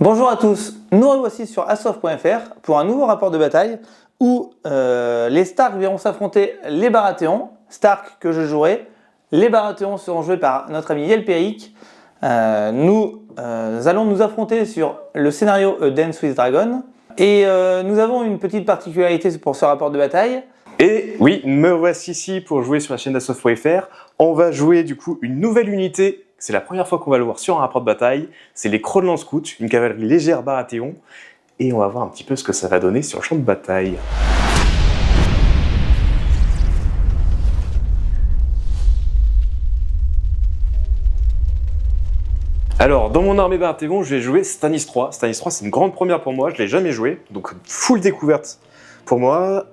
Bonjour à tous, nous revoici sur Assof.fr pour un nouveau rapport de bataille où les Stark verront s'affronter les Baratheons, Stark que je jouerai. Les Baratheons seront joués par notre ami Yelperic. Nous allons nous affronter sur le scénario A Dance with Dragon et nous avons une petite particularité pour ce rapport de bataille. Et oui, me voici ici pour jouer sur la chaîne d'Assof.fr. On va jouer du coup une nouvelle unité. C'est la première fois qu'on va le voir sur un rapport de bataille. C'est les Crownland Scouts, une cavalerie légère Baratheon. Et on va voir un petit peu ce que ça va donner sur le champ de bataille. Alors, dans mon armée Baratheon, je vais jouer Stannis III. Stannis III, c'est une grande première pour moi, je ne l'ai jamais joué, donc full découverte pour moi.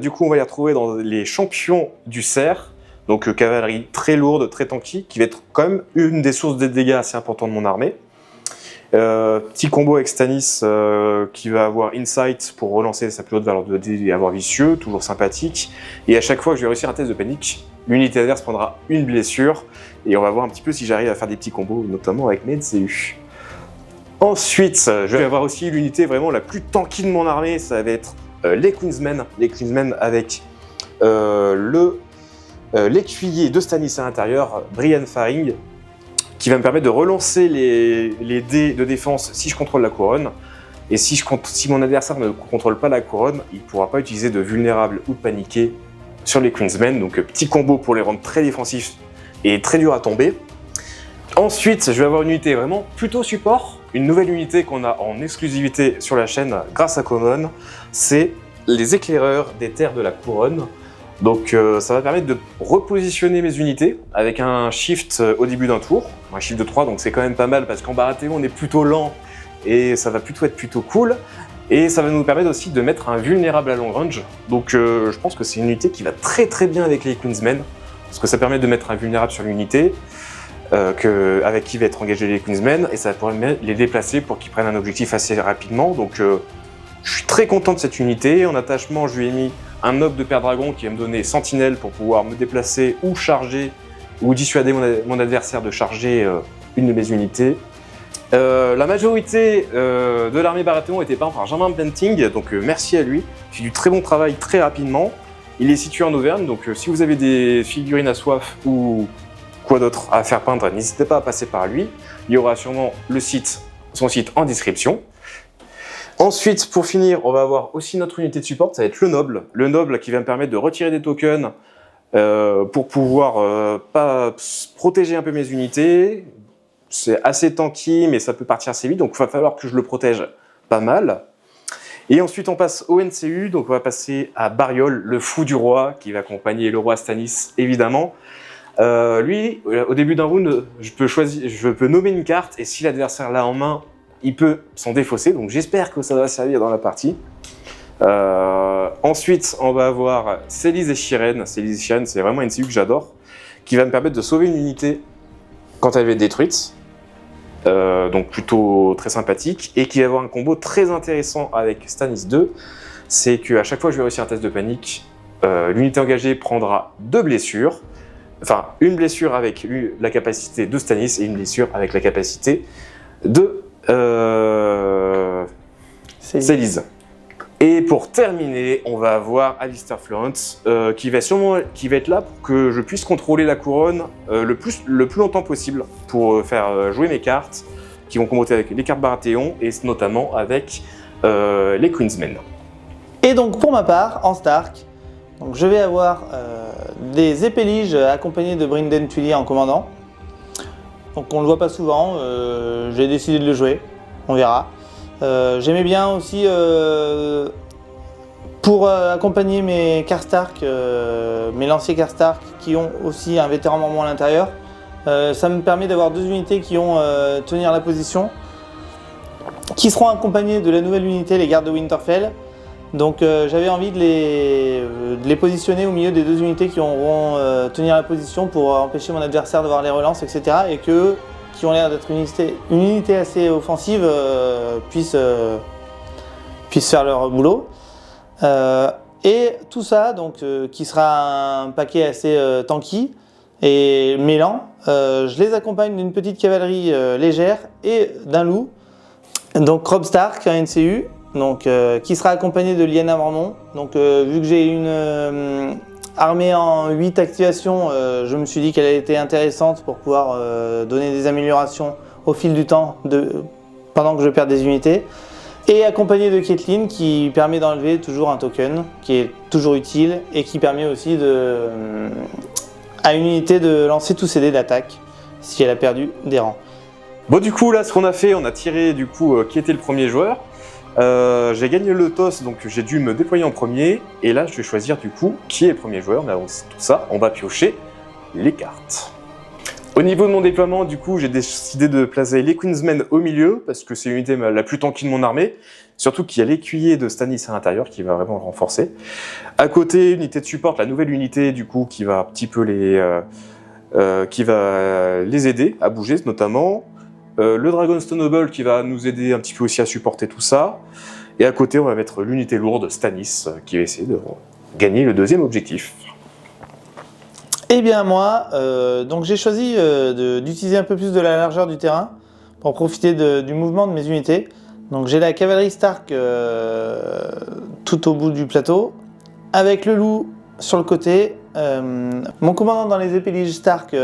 Du coup, on va y retrouver dans les champions du cerf, donc cavalerie très lourde, très tanky, qui va être quand même une des sources de dégâts assez importantes de mon armée. Petit combo avec Stannis qui va avoir Insight pour relancer sa plus haute valeur de dés et avoir vicieux, toujours sympathique. Et à chaque fois que je vais réussir un test de panique, l'unité adverse prendra une blessure. Et on va voir un petit peu si j'arrive à faire des petits combos, notamment avec mes Zéus. Ensuite, je vais avoir aussi l'unité vraiment la plus tanky de mon armée, ça va être les Queensmen. Les Queensmen avec l'écuyer de Stannis à l'intérieur, Brienne Faring, qui va me permettre de relancer les dés de défense si je contrôle la couronne. Et si mon adversaire ne contrôle pas la couronne, il ne pourra pas utiliser de vulnérable ou de paniqué sur les Queensmen. Donc petit combo pour les rendre très défensifs et très dur à tomber. Ensuite, je vais avoir une unité vraiment plutôt support. Une nouvelle unité qu'on a en exclusivité sur la chaîne grâce à Common, c'est les éclaireurs des terres de la couronne. Donc ça va permettre de repositionner mes unités avec un shift au début d'un tour, un shift de 3, donc c'est quand même pas mal parce qu'en Baratheon on est plutôt lent et ça va plutôt être plutôt cool. Et ça va nous permettre aussi de mettre un vulnérable à long range. Donc je pense que c'est une unité qui va très très bien avec les Queensmen, parce que ça permet de mettre un vulnérable sur l'unité avec qui va être engagé les Queensmen, et ça va pouvoir les déplacer pour qu'ils prennent un objectif assez rapidement. Donc je suis très content de cette unité. En attachement, je lui ai mis un noble de Père Dragon qui va me donner Sentinelle pour pouvoir me déplacer ou charger, ou dissuader mon adversaire de charger une de mes unités. La majorité de l'armée Baratheon était peinte par Germain Planting, donc merci à lui. Il fait du très bon travail très rapidement. Il est situé en Auvergne, donc si vous avez des figurines à soif ou quoi d'autre à faire peindre, n'hésitez pas à passer par lui. Il y aura sûrement son site en description. Ensuite, pour finir, on va avoir aussi notre unité de support, ça va être le noble. Le noble qui va me permettre de retirer des tokens pour pouvoir protéger un peu mes unités. C'est assez tanky, mais ça peut partir assez vite, donc il va falloir que je le protège pas mal. Et ensuite, on passe au NCU, donc on va passer à Bariol, le fou du roi, qui va accompagner le roi Stannis, évidemment. Lui, au début d'un round, je peux nommer une carte, et si l'adversaire l'a en main, il peut s'en défausser, donc j'espère que ça va servir dans la partie. Ensuite, on va avoir Célise et Shiren. Célise et Shiren, c'est vraiment une NCU que j'adore, qui va me permettre de sauver une unité quand elle va être détruite. Donc plutôt très sympathique, et qui va avoir un combo très intéressant avec Stannis 2, c'est qu'à chaque fois que je vais réussir un test de panique, l'unité engagée prendra 2 blessures, enfin une blessure avec la capacité de Stannis et une blessure avec la capacité de Célise. Et pour terminer, on va avoir Alistair Florence qui va être là pour que je puisse contrôler la couronne le plus longtemps possible pour faire jouer mes cartes qui vont combattre avec les cartes Baratheon et notamment avec les Queensmen. Et donc pour ma part, en Stark, donc je vais avoir des épéliges accompagnés de Brynden Tully en commandant. Donc on ne le voit pas souvent, j'ai décidé de le jouer, on verra. J'aimais bien aussi pour accompagner mes Karstark, mes lanciers Karstark qui ont aussi un vétéran mormon à l'intérieur. Ça me permet d'avoir 2 unités qui ont tenir la position, qui seront accompagnées de la nouvelle unité, les gardes de Winterfell. Donc j'avais envie de les positionner au milieu des 2 unités qui auront tenir la position pour empêcher mon adversaire d'avoir les relances, etc. Et qui ont l'air d'être une unité assez offensive puissent faire leur boulot. Et tout ça, donc, qui sera un paquet assez tanky et mêlant, je les accompagne d'une petite cavalerie légère et d'un loup. Donc Robb Stark, un NCU, donc, qui sera accompagné de Lyanna Mormont. Donc vu que j'ai une armée en 8 activations, je me suis dit qu'elle était intéressante pour pouvoir donner des améliorations au fil du temps pendant que je perds des unités. Et accompagné de Caitlyn qui permet d'enlever toujours un token qui est toujours utile et qui permet aussi à une unité de lancer tous ses dés d'attaque si elle a perdu des rangs. Bon, du coup, là, ce qu'on a fait, on a tiré du coup qui était le premier joueur. J'ai gagné le toss, donc j'ai dû me déployer en premier. Et là, je vais choisir du coup qui est le premier joueur. Mais avant tout ça, on va piocher les cartes. Au niveau de mon déploiement, du coup, j'ai décidé de placer les Queensmen au milieu, parce que c'est l'unité la plus tanky de mon armée, surtout qu'il y a l'écuyer de Stannis à l'intérieur qui va vraiment le renforcer. À côté, unité de support, la nouvelle unité, du coup, qui va un petit peu les aider à bouger, notamment. Le Dragonstone Noble qui va nous aider un petit peu aussi à supporter tout ça. Et à côté, on va mettre l'unité lourde, Stannis, qui va essayer de gagner le deuxième objectif. Eh bien moi, donc j'ai choisi d'utiliser un peu plus de la largeur du terrain pour profiter du mouvement de mes unités. Donc j'ai la cavalerie Stark tout au bout du plateau, avec le loup sur le côté, mon commandant dans les épées Stark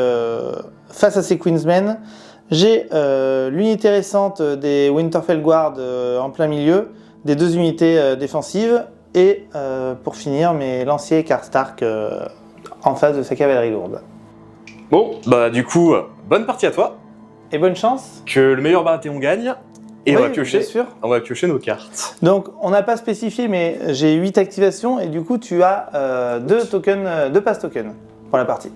face à ses Queensmen. J'ai l'unité récente des Winterfell Guard en plein milieu, des 2 unités défensives, et pour finir mes lanciers Karstark en face de sa cavalerie lourde. Bon, bah du coup, bonne partie à toi. Et bonne chance. Que le meilleur Baratheon gagne. Et oui, on va piocher nos cartes. Donc, on n'a pas spécifié, mais j'ai 8 activations et du coup, tu as 2 pass tokens pour la partie.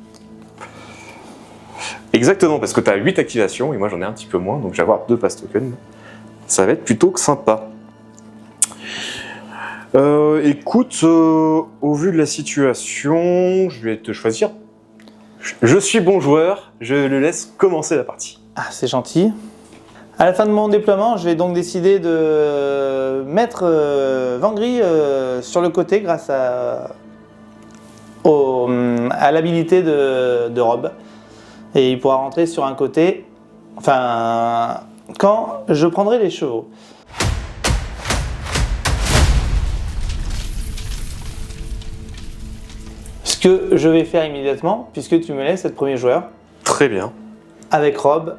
Exactement, parce que tu as 8 activations et moi j'en ai un petit peu moins, donc je vais avoir 2 pass tokens. Ça va être plutôt sympa. Écoute, au vu de la situation, je vais te choisir. Je suis bon joueur, je le laisse commencer la partie. Ah, c'est gentil. À la fin de mon déploiement, je vais donc décider de mettre Vangry sur le côté grâce à l'habilité de Robb. Et il pourra rentrer sur un côté, enfin, quand je prendrai les chevaux. Ce que je vais faire immédiatement, puisque tu me laisses être premier joueur. Très bien. Avec Robb,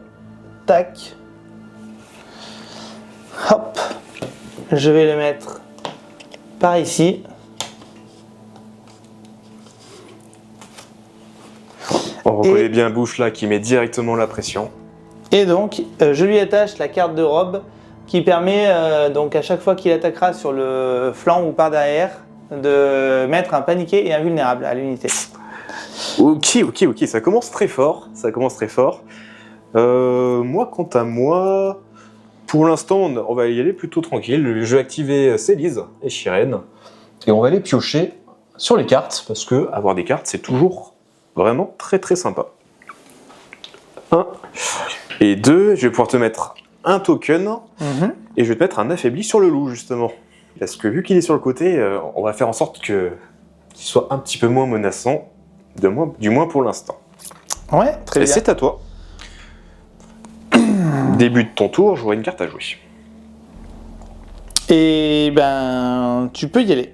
tac. Hop. Je vais le mettre par ici. On reconnaît bien Bouche là qui met directement la pression. Et donc, je lui attache la carte de Robb qui permet donc à chaque fois qu'il attaquera sur le flanc ou par derrière de mettre un paniqué et un vulnérable à l'unité. Ok, ça commence très fort. Moi, quant à moi, pour l'instant, on va y aller plutôt tranquille. Je vais activer Célise et Shireen et on va aller piocher sur les cartes parce que avoir des cartes, c'est toujours vraiment très très sympa. 1 et 2, je vais pouvoir te mettre un token et je vais te mettre un affaibli sur le loup justement. Parce que vu qu'il est sur le côté, on va faire en sorte qu'il soit un petit peu moins menaçant, du moins pour l'instant. Ouais, très bien. C'est à toi. Début de ton tour, j'aurai une carte à jouer. Et ben, tu peux y aller.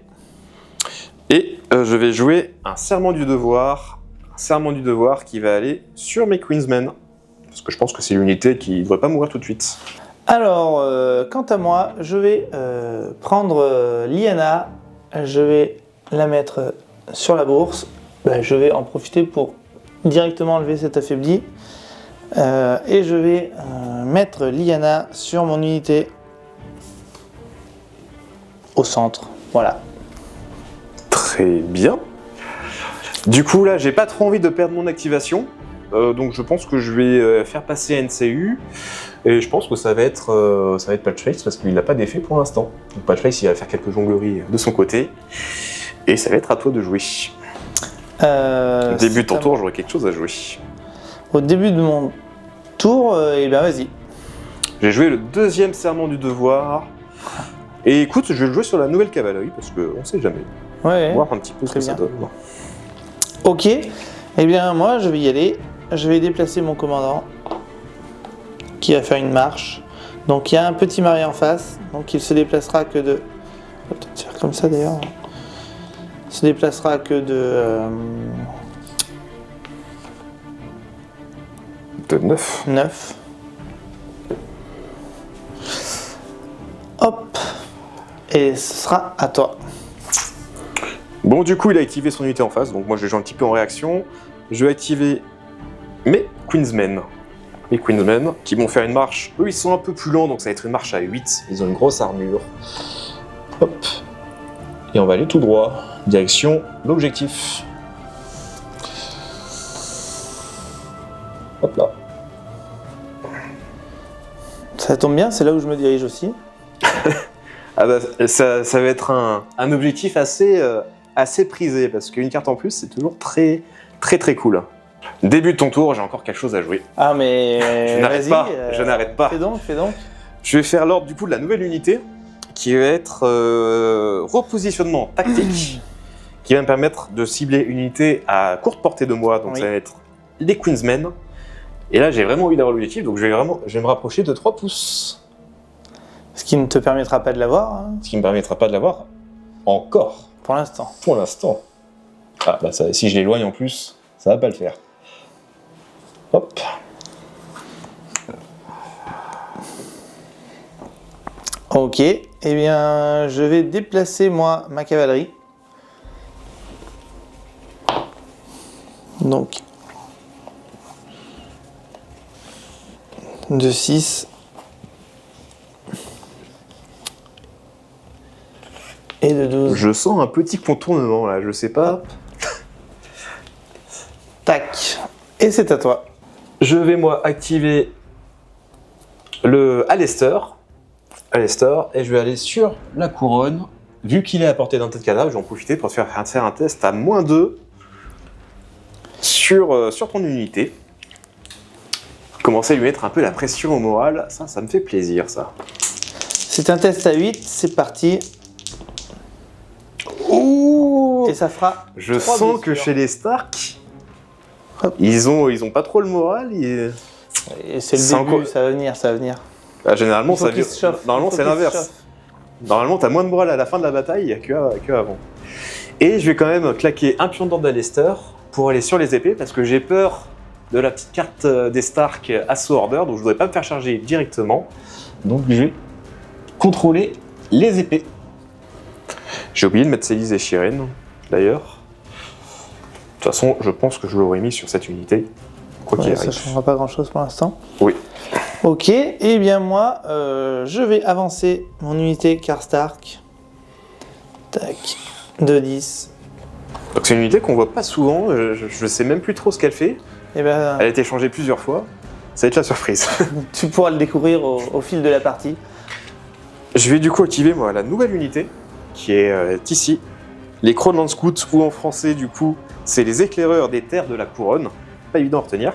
Et je vais jouer un serment du devoir. Un serment du devoir qui va aller sur mes Queensmen. Parce que je pense que c'est l'unité qui ne devrait pas mourir tout de suite. Alors, quant à moi, je vais prendre Lyanna. Je vais la mettre sur la bourse. Ben, je vais en profiter pour directement enlever cet affaibli. Et je vais mettre Lyanna sur mon unité au centre. Voilà. Très bien. Du coup, là, j'ai pas trop envie de perdre mon activation. Donc, je pense que je vais faire passer NCU. Et je pense que ça va être Patchface parce qu'il n'a pas d'effet pour l'instant. Donc, Patchface, il va faire quelques jongleries de son côté. Et ça va être à toi de jouer. Au début de ton tour, j'aurai quelque chose à jouer. Au début de mon tour, et bien vas-y. J'ai joué le deuxième serment du devoir. Et écoute, je vais le jouer sur la nouvelle cavalerie parce qu'on sait jamais. Ouais. Voir un petit peu ce que ça donne. Ok. Eh bien moi, je vais y aller. Je vais déplacer mon commandant qui va faire une marche Donc il y a un petit Marie en face, donc il se déplacera que de... On va peut-être faire comme ça d'ailleurs. Il se déplacera que de... De 9. 9. Hop. Et ce sera à toi. Bon, du coup, il a activé son unité en face, donc moi je vais jouer un petit peu en réaction. Je vais activer mes Queensmen. Les Queensmen qui vont faire une marche. Eux, ils sont un peu plus lents, donc ça va être une marche à 8. Ils ont une grosse armure. Hop. Et on va aller tout droit, direction l'objectif. Hop là. Ça tombe bien, c'est là où je me dirige aussi. Ah bah, ça va être un objectif assez prisé, parce qu'une carte en plus, c'est toujours très cool. Début de ton tour, j'ai encore quelque chose à jouer. Ah mais... Je n'arrête pas, je n'arrête pas. Fais donc. Je vais faire l'ordre du coup de la nouvelle unité, qui va être repositionnement tactique, qui va me permettre de cibler une unité à courte portée de moi, donc Oui. ça va être les Queensmen. Et là, j'ai vraiment envie d'avoir l'objectif, donc je vais me rapprocher de 3 pouces. Ce qui ne te permettra pas de l'avoir, hein, Ce qui ne me permettra pas de l'avoir encore, pour l'instant. pour l'instant. Ah bah ça, si je l'éloigne en plus, ça va pas le faire. Hop. Ok, eh bien je vais déplacer moi ma cavalerie. Donc de 6 et de 12. Je sens un petit contournement là, je sais pas. Tac. Et c'est à toi. Je vais moi activer le Alester, et je vais aller sur la couronne. Vu qu'il est à portée d'un tête cadavre, je vais en profiter pour faire un test à -2 sur ton unité. Commencer à lui mettre un peu la pression au moral, ça me fait plaisir ça. C'est un test à 8, c'est parti. Ouh, Et ça fera. je 3 sens que blessures. chez les Stark, Hop. ils ont pas trop le moral. Et c'est le C'est début, encore- ça va venir, ça va venir. Bah, généralement, Il faut ça qu'il vient- se chauffe. Normalement, Il faut c'est qu'il se l'inverse. chauffe. Normalement, t'as moins de moral à la fin de la bataille que avant. Et je vais quand même claquer un pion d'ordre d'Alester pour aller sur les épées, parce que j'ai peur de la petite carte des Stark Assaut Order, donc je voudrais pas me faire charger directement. Donc je vais contrôler les épées. J'ai oublié de mettre Célise et Shireen, d'ailleurs. De toute façon, je pense que je l'aurais mis sur cette unité, quoi qu'il Ouais, ça ne arrive. changera pas grand chose pour l'instant. Oui. Ok, et bien moi, je vais avancer mon unité Karstark. Tac, de 10. Donc c'est une unité qu'on voit pas souvent, je sais même plus trop ce qu'elle fait. Et ben, Elle a été changée plusieurs fois. Ça va être la surprise. tu pourras le découvrir au fil de la partie. Je vais du coup activer moi la nouvelle unité qui est ici. Les Crownland Scouts, ou en français du coup, c'est les éclaireurs des terres de la couronne. Pas évident à retenir.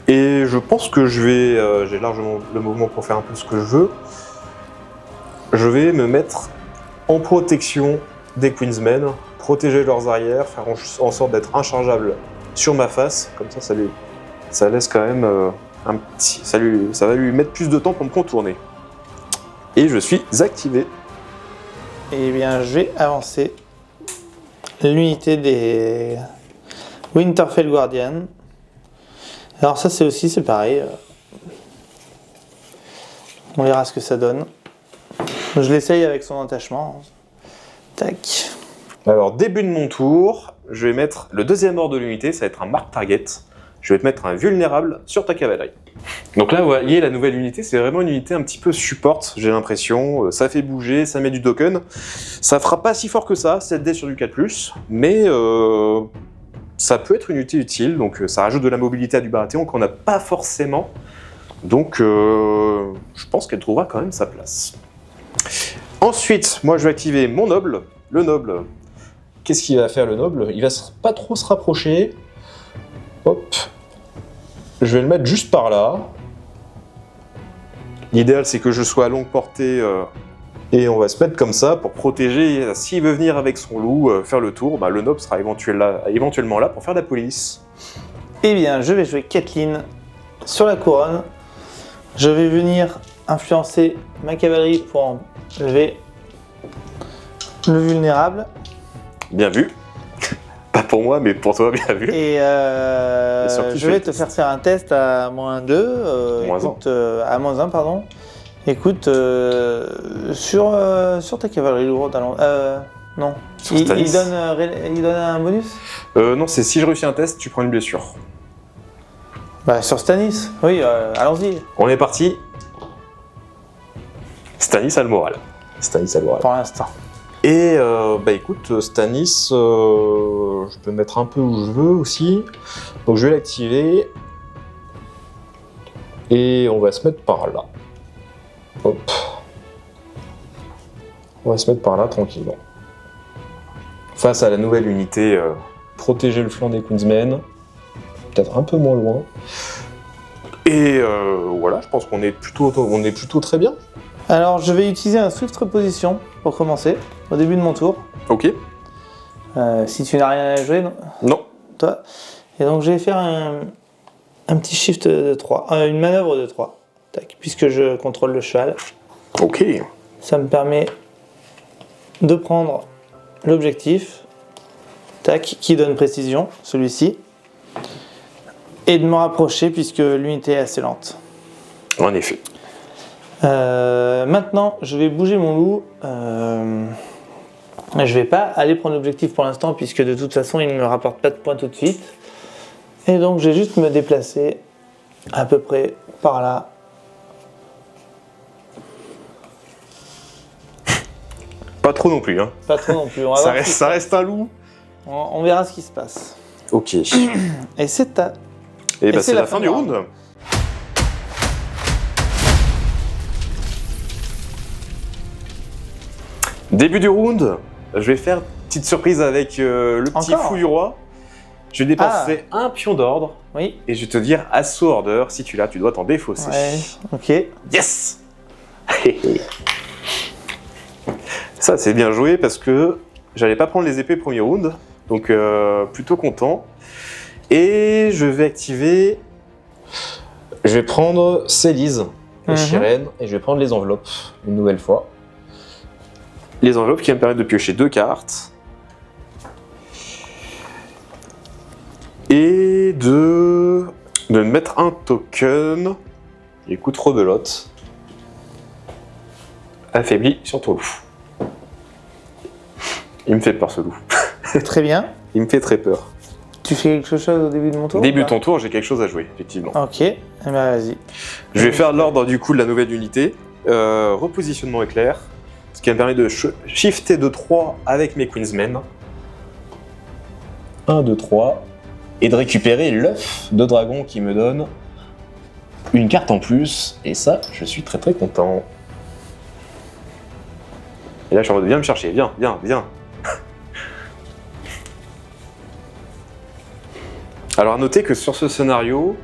Et je pense que j'ai largement le mouvement pour faire un peu ce que je veux. Je vais me mettre en protection des Queensmen, protéger leurs arrières, faire en sorte d'être inchargeable sur ma face. Comme ça laisse quand même un petit... Ça va lui mettre plus de temps pour me contourner. Et je suis activé. Et bien, je vais avancer l'unité des Winterfell Guardian. Alors ça, c'est pareil. On verra ce que ça donne. Je l'essaye avec son attachement. Tac. Alors, début de mon tour, je vais mettre le deuxième ordre de l'unité, ça va être un mark target. Je vais te mettre un vulnérable sur ta cavalerie. Donc là, vous voyez, la nouvelle unité, c'est vraiment une unité un petit peu support, j'ai l'impression. Ça fait bouger, ça met du token. Ça fera pas si fort que ça, 7D sur du 4+, mais ça peut être une unité utile, donc ça rajoute de la mobilité à du Baratheon qu'on n'a pas forcément. Donc, je pense qu'elle trouvera quand même sa place. Ensuite, moi, je vais activer mon noble. Le noble, qu'est-ce qu'il va faire, le noble? Il va pas trop se rapprocher. Hop. Je vais le mettre juste par là. L'idéal, c'est que je sois à longue portée et on va se mettre comme ça pour protéger. S'il veut venir avec son loup faire le tour, bah, le noble sera éventuellement là pour faire de la police. Eh bien, je vais jouer Catelyn sur la couronne. Je vais venir influencer ma cavalerie pour enlever le vulnérable. Bien vu. Pas pour moi, mais pour toi, bien vu. Et je vais te faire un test à -2. À -1, pardon. Écoute, sur ta cavalerie lourde, non. Il donne un bonus? Non, c'est si je réussis un test, tu prends une blessure. Bah, sur Stanis, oui, allons-y. On est parti. Stanis a le moral. Pour l'instant. Et bah écoute, Stanis, je peux me mettre un peu où je veux aussi. Donc je vais l'activer. Et on va se mettre par là. Hop. On va se mettre par là tranquillement. Face à la nouvelle unité, protéger le flanc des Queensmen. Peut-être un peu moins loin. Et voilà, je pense qu'on est plutôt très bien. Alors, je vais utiliser un Swift Reposition pour commencer, au début de mon tour. Ok. Si tu n'as rien à jouer, non? Non. Toi. Et donc, je vais faire un petit shift de 3, une manœuvre de 3. Tac, puisque je contrôle le cheval. Ok. Ça me permet de prendre l'objectif, tac, qui donne précision, celui-ci, et de me rapprocher puisque l'unité est assez lente. En effet. Maintenant, je vais bouger mon loup. Je vais pas aller prendre l'objectif pour l'instant puisque de toute façon il ne me rapporte pas de points tout de suite. Et donc je vais juste me déplacer à peu près par là. Pas trop non plus, hein. Pas trop non plus. On va Ça voir reste un loup. on verra ce qui se passe. Ok. Et c'est ta... Et bah c'est la fin du round. Début du round, je vais faire une petite surprise avec le petit fou du roi. Je vais dépenser un pion d'ordre. Oui. Et je vais te dire assaut order, si tu l'as, tu dois t'en défausser. Ouais, ok. Yes. Ça c'est bien joué parce que j'allais pas prendre les épées premier round, donc plutôt content. Et je vais activer... Je vais prendre Célise et Shireen et je vais prendre les enveloppes une nouvelle fois. Les enveloppes qui me permettent de piocher 2 cartes. Et de mettre un token. Écoute, rebelote. Affaibli sur ton loup. Il me fait peur ce loup. Très bien. Il me fait très peur. Tu fais quelque chose au début de mon tour? Début de ton tour, j'ai quelque chose à jouer, effectivement. Ok, eh ben vas-y. Je vais faire l'ordre du coup de la nouvelle unité. Repositionnement éclair. Ce qui me permet de shifter de 3 avec mes Queensmen. 1, 2, 3. Et de récupérer l'œuf de dragon qui me donne une carte en plus. Et ça, je suis très très content. Et là, je suis en mode, viens me chercher, viens. Alors à noter que sur ce scénario,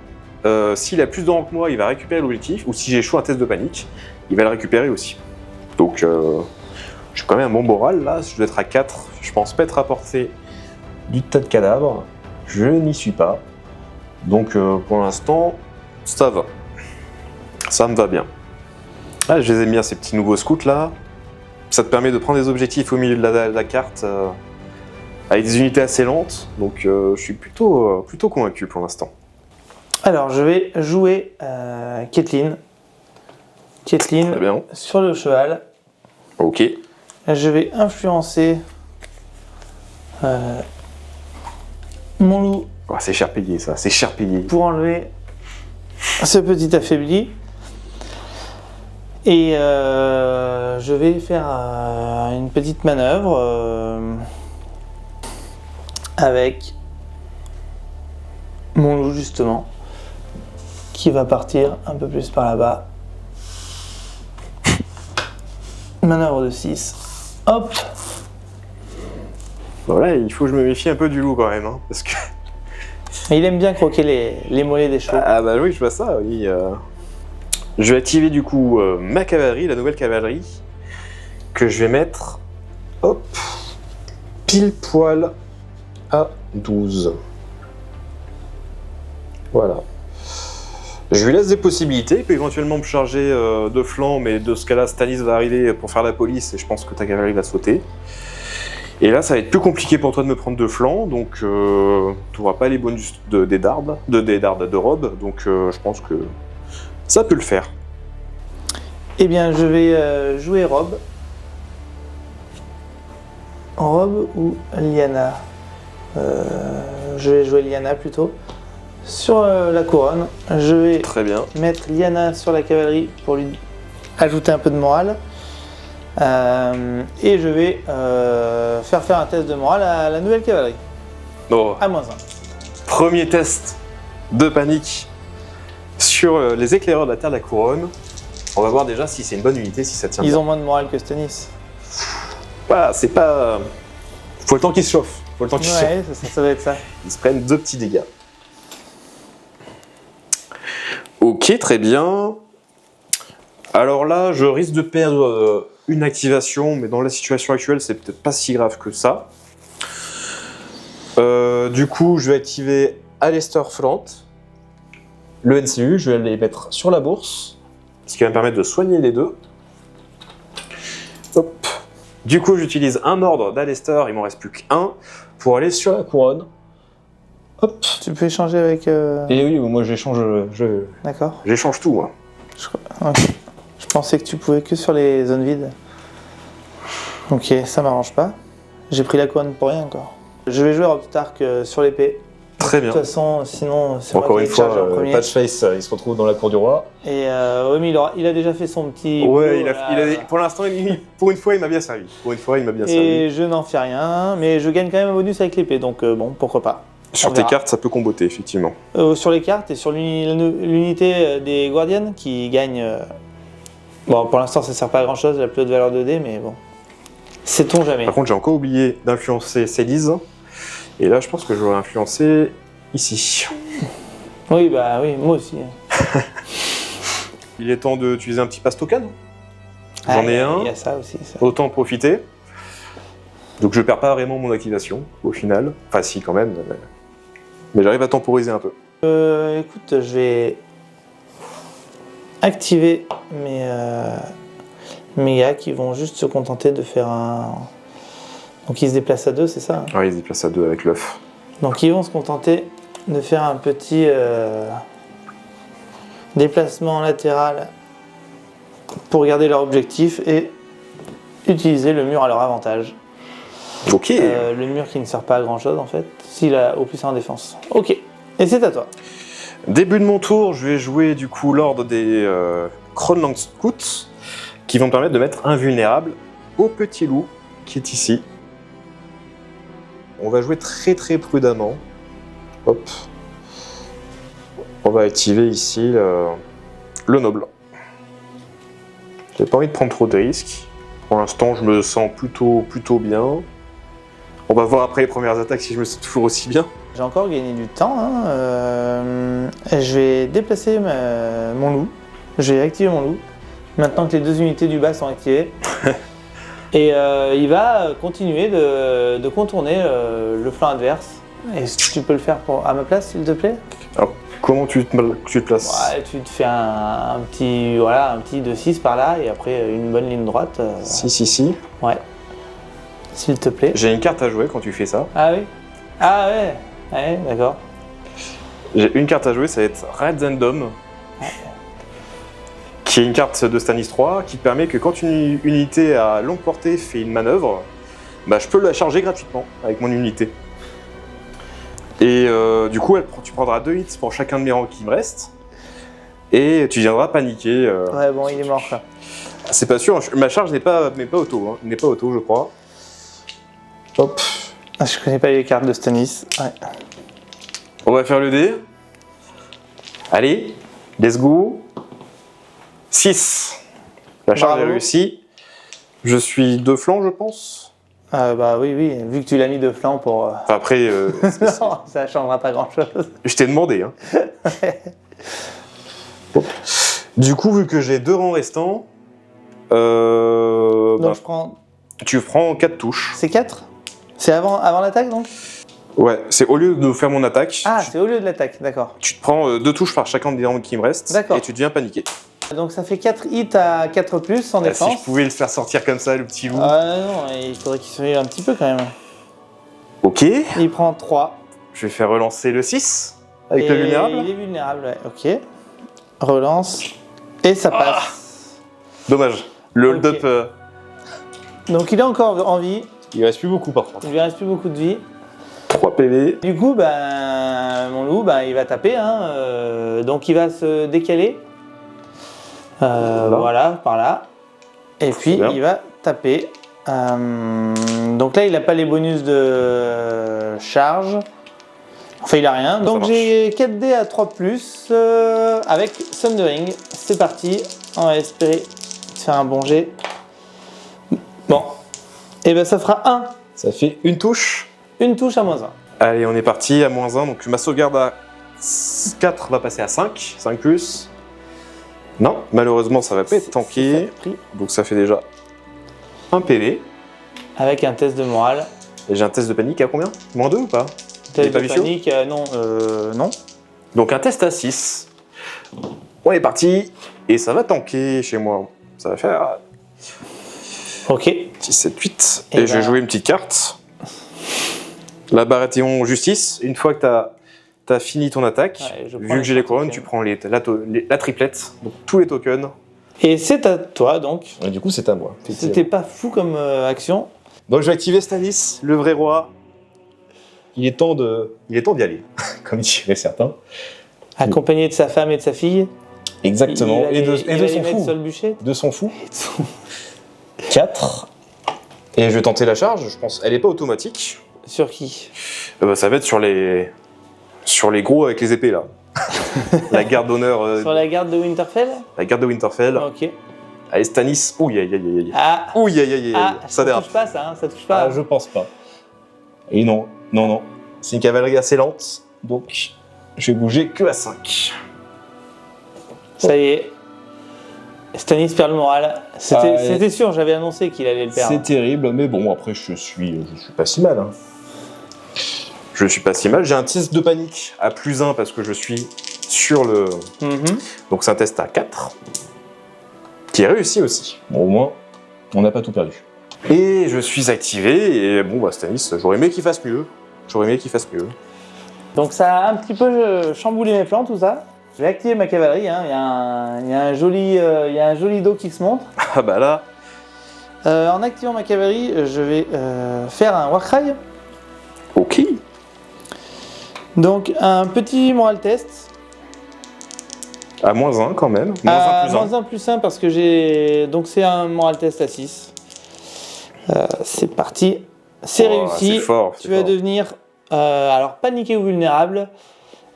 s'il a plus de rang que moi, il va récupérer l'objectif, ou si j'échoue un test de panique, il va le récupérer aussi. Donc j'ai quand même un bon moral là, je dois être à 4, je pense pas être apporté du tas de cadavres, je n'y suis pas. Donc pour l'instant, ça va. Ça me va bien. Ah, je les aime bien ces petits nouveaux scouts là. Ça te permet de prendre des objectifs au milieu de la carte. Avec des unités assez lentes, donc je suis plutôt convaincu pour l'instant. Alors, je vais jouer Caitlyn. Caitlyn sur le cheval. Ok. Je vais influencer mon loup. Oh, c'est cher payé ça, c'est cher payé. Pour enlever ce petit affaibli. Et je vais faire une petite manœuvre. Avec mon loup justement qui va partir un peu plus par là-bas. Manœuvre de 6. Hop. Voilà, il faut que je me méfie un peu du loup quand même, hein, parce que... Il aime bien croquer les mollets des chevaux. Ah bah oui, je vois ça, oui. Je vais activer du coup ma cavalerie, la nouvelle cavalerie, que je vais mettre, hop, pile poil à 12. Voilà. Je lui laisse des possibilités, il peut éventuellement me charger de flanc, mais de ce cas-là, Stanis va arriver pour faire la police et je pense que ta cavalerie va sauter. Et là, ça va être plus compliqué pour toi de me prendre de flanc, donc tu n'auras pas les bonus de Rob, donc je pense que ça peut le faire. Eh bien, je vais jouer Rob. Rob ou Lyanna Je vais jouer Lyanna plutôt. Sur la couronne, je vais Très bien. mettre Lyanna sur la cavalerie pour lui ajouter un peu de morale. Et je vais faire un test de morale à la nouvelle cavalerie. Oh. À -1. Premier test de panique sur les éclaireurs de la Terre de la Couronne. On va voir déjà si c'est une bonne unité, si ça tient Ils bien. ont moins de morale que Stanis. Voilà, c'est pas... Faut le temps qu'ils se chauffent. Faut le temps qu'ils se chauffent. Ouais, ça doit être ça. Ils se prennent 2 petits dégâts. Ok, très bien. Alors là, je risque de perdre une activation, mais dans la situation actuelle, c'est peut-être pas si grave que ça. Du coup, je vais activer Alistair Flant, le NCU, je vais les mettre sur la bourse, ce qui va me permettre de soigner les deux. Hop. Du coup, j'utilise un ordre d'Alistair, il m'en reste plus qu'un, pour aller sur la couronne. Hop. Tu peux échanger avec... Et oui, moi j'échange, D'accord. j'échange tout, moi. Ok. Je pensais que tu pouvais que sur les zones vides. Ok, ça m'arrange pas. J'ai pris la couronne pour rien encore. Je vais jouer Robb Stark sur l'épée. Très bien. De toute façon, sinon, c'est Encore moi une qui ai chargé en fois, premier. Patchface, il se retrouve dans la cour du roi. Et oui, mais il a déjà fait son petit... Ouais, boulot, pour l'instant, pour une fois, il m'a bien servi. Pour une fois, il m'a bien servi. Et je n'en fais rien, mais je gagne quand même un bonus avec l'épée, donc bon, pourquoi pas. Sur On tes verra. cartes, ça peut comboter, effectivement. Sur les cartes et sur l'unité des Guardians qui gagne... Bon, pour l'instant, ça sert pas à grand chose, la plus haute valeur de dés, mais bon. Sait-on jamais. Par contre, j'ai encore oublié d'influencer Célise. Et là, je pense que je vais influencer ici. Oui, bah oui, moi aussi. Il est temps d'utiliser un petit passe-token. J'en ai un. Il y a ça aussi. Ça. Autant en profiter. Donc je perds pas vraiment mon activation, au final. Enfin, si, quand même. Mais j'arrive à temporiser un peu. Écoute, je vais activer mes gars qui vont juste se contenter de faire un... Donc ils se déplacent à 2, c'est ça? Ah, il se déplace à 2 avec l'œuf. Donc ils vont se contenter de faire un petit déplacement latéral pour garder leur objectif et utiliser le mur à leur avantage. Ok. Le mur qui ne sert pas à grand chose en fait, s'il a au plus en défense. Ok, et c'est à toi. Début de mon tour, je vais jouer du coup l'ordre des Kronlang Scouts qui vont me permettre de mettre invulnérable au petit loup qui est ici. On va jouer très très prudemment. Hop. On va activer ici le noble. J'ai pas envie de prendre trop de risques. Pour l'instant, je me sens plutôt bien. On va voir après les premières attaques si je me sens toujours aussi bien. J'ai encore gagné du temps. Je vais déplacer mon loup. Je vais activer mon loup. Maintenant que les 2 unités du bas sont activées. Et il va continuer de contourner le flanc adverse. Est-ce que tu peux le faire à ma place, s'il te plaît? Alors, comment tu te places? Ouais, tu te fais un petit 2-6 par là et après une bonne ligne droite. Si. Ouais. S'il te plaît. J'ai une carte à jouer quand tu fais ça. Ah oui? Ah ouais. Ouais, d'accord. J'ai une carte à jouer, ça va être Red Random, qui est une carte de Stanis 3 qui permet que quand une unité à longue portée fait une manœuvre, bah, je peux la charger gratuitement avec mon unité. Et du coup, tu prendras 2 hits pour chacun de mes rangs qui me restent, et tu viendras paniquer. Ouais, bon, il est mort là. C'est pas sûr, ma charge n'est pas auto, hein. N'est pas auto, je crois. Hop. Ah, je connais pas les cartes de Stanis. Ouais. On va faire le dé. Allez, let's go. 6. La charge est Bravo. réussie. Je suis de flanc, je pense. Bah oui, vu que tu l'as mis de flanc pour... Enfin, après, Non, ça changera pas grand-chose. je t'ai demandé. Hein. Bon. Du coup, vu que j'ai 2 rangs restants, Donc bah, je prends... tu prends 4 touches. C'est 4? C'est avant l'attaque donc? Ouais, c'est au lieu de faire mon attaque, Ah, c'est au lieu de l'attaque, d'accord. tu te prends 2 touches par chacun des rounds qui me restent D'accord. et tu deviens paniqué. Donc ça fait 4 hits à 4+, sans Ah, défense. si je pouvais le faire sortir comme ça, le petit loup. Ah non, il faudrait qu'il survive un petit peu quand même. Ok, Il prend 3. je vais faire relancer le 6 avec le vulnérable. Il est vulnérable, ouais, ok. Relance. Et ça passe. Dommage. Le hold-up, Donc il est encore en vie, il reste plus beaucoup par contre. il lui reste plus beaucoup de vie. 3 PV. Du coup, mon loup, il va taper, hein, donc il va se décaler. Voilà, par là. Et puis bien. il va taper. Donc là, il n'a pas les bonus de charge. Enfin, il a rien. Donc j'ai 4D à 3+, avec Thundering. C'est parti. On va espérer faire un bon jet. Bon. Et ben ça fera 1. Ça fait une touche. Une touche à -1. Allez, on est parti à -1. Donc ma sauvegarde à 4 va passer à 5. 5+. Non, malheureusement, ça va pas être tanké. Donc ça fait déjà un PV. Avec un test de morale. Et j'ai un test de panique à combien -2 ou pas? Test pas de vicieux panique, non. Non. Donc un test à 6. On est parti. Et ça va tanker chez moi. Ça va faire Ok. 6, 7, 8. Et Et je vais jouer une petite carte. La Baratheon Justice. Une fois que tu as fini ton attaque, Ouais, je prends vu les que j'ai les couronnes, tokens. tu prends la triplette. Donc tous les tokens. Et c'est à toi donc. Et du coup, c'est à moi. C'était pas fou comme action. Donc je vais activer Stannis, le vrai roi. Il est temps d'y aller, comme diraient certains. Accompagné de sa femme et de sa fille. Exactement. Il va Et les de son mettre fou. sur le bûcher. De son fou. Et de son- 4. Et je vais tenter la charge, je pense. Elle n'est pas automatique. Sur qui? Ça va être sur les gros avec les épées là. La garde d'honneur. Sur la garde de Winterfell. La garde de Winterfell. Ok. Allez, Stannis. Ouh, aïe, aïe, aïe, aïe. Ah, Ouh, aïe, aïe, aïe, aïe. Ça dérape. touche pas ça, hein, ça touche pas. Ah, je pense pas. Et non. C'est une cavalerie assez lente, donc je vais bouger que à 5. Ça y est. Stanis perd le moral. C'était Ah, ouais. sûr, j'avais annoncé qu'il allait le perdre. C'est terrible, mais bon, après, je suis pas si mal. Hein. Je suis pas si mal. J'ai un test de panique à +1 parce que je suis sur le. Mhm. Donc, c'est un test à 4 qui est réussi aussi. Bon, au moins, on n'a pas tout perdu. Et je suis activé, et bon, Stannis, j'aurais aimé qu'il fasse mieux. Donc ça a un petit peu chamboulé mes plans, tout ça. Je vais activer ma cavalerie, hein. Il y a un joli dos qui se montre. Ah bah là, En activant ma cavalerie, je vais faire un Warcry. ok. Donc un petit moral test. À -1 quand même. À -1 +1. -1 +1 parce que j'ai... Donc c'est un moral test à 6. C'est parti. C'est Oh, réussi. c'est fort, c'est Tu vas fort. devenir alors paniqué ou vulnérable.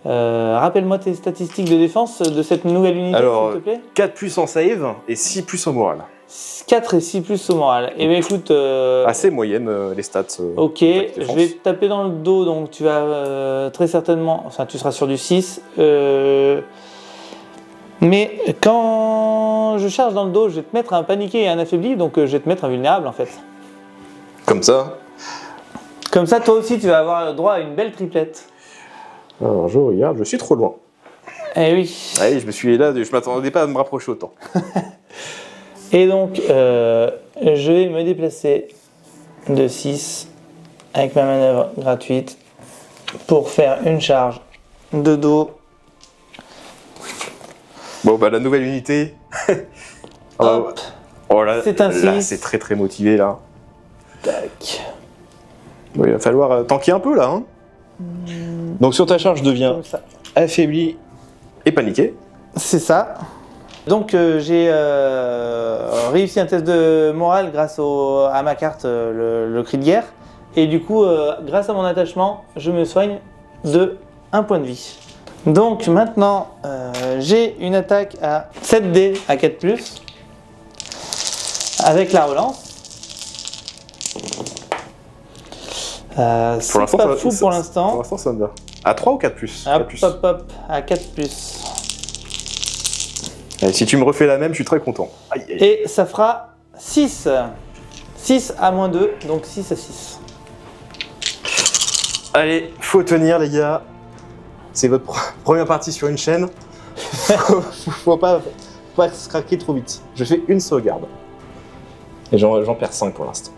Rappelle-moi tes statistiques de défense de cette nouvelle unité, Alors, s'il te plaît. 4+ en save et 6+ au moral. 4 et 6+ au moral. Et bien écoute, Assez moyenne les stats. ok, attaque je défense. vais te taper dans le dos, donc tu vas très certainement, enfin tu seras sur du 6. Mais quand je charge dans le dos, je vais te mettre un paniqué et un affaibli, donc je vais te mettre un vulnérable en fait. Comme ça. Comme ça, toi aussi, tu vas avoir droit à une belle triplette. Alors je regarde, je suis trop loin. Eh oui. Allez, je m'attendais pas à me rapprocher autant. Et donc, je vais me déplacer de 6 avec ma manœuvre gratuite pour faire une charge de dos. Bon bah la nouvelle unité. Hop. Oh là, C'est un là 6. c'est très très motivé là. Tac. Bon, il va falloir tanker un peu là. Hein. Donc sur ta charge, je deviens Comme ça. affaibli et paniqué. C'est ça. Donc j'ai réussi un test de morale grâce à ma carte, le cri de guerre. Et du coup, grâce à mon attachement, je me soigne de 1 point de vie. Donc maintenant, j'ai une attaque à 7D à 4+, avec la relance. C'est pas fou pour Pour l'instant. l'instant, ça me va. À 3 ou 4+? Hop, hop, hop, à 4+. Allez, si tu me refais la même, je suis très content. Aïe, aïe. Et ça fera 6. 6 à -2, donc 6 à 6. Allez, faut tenir les gars. C'est votre première partie sur une chaîne. faut pas se craquer trop vite. Je fais une sauvegarde. Et j'en perds 5 pour l'instant.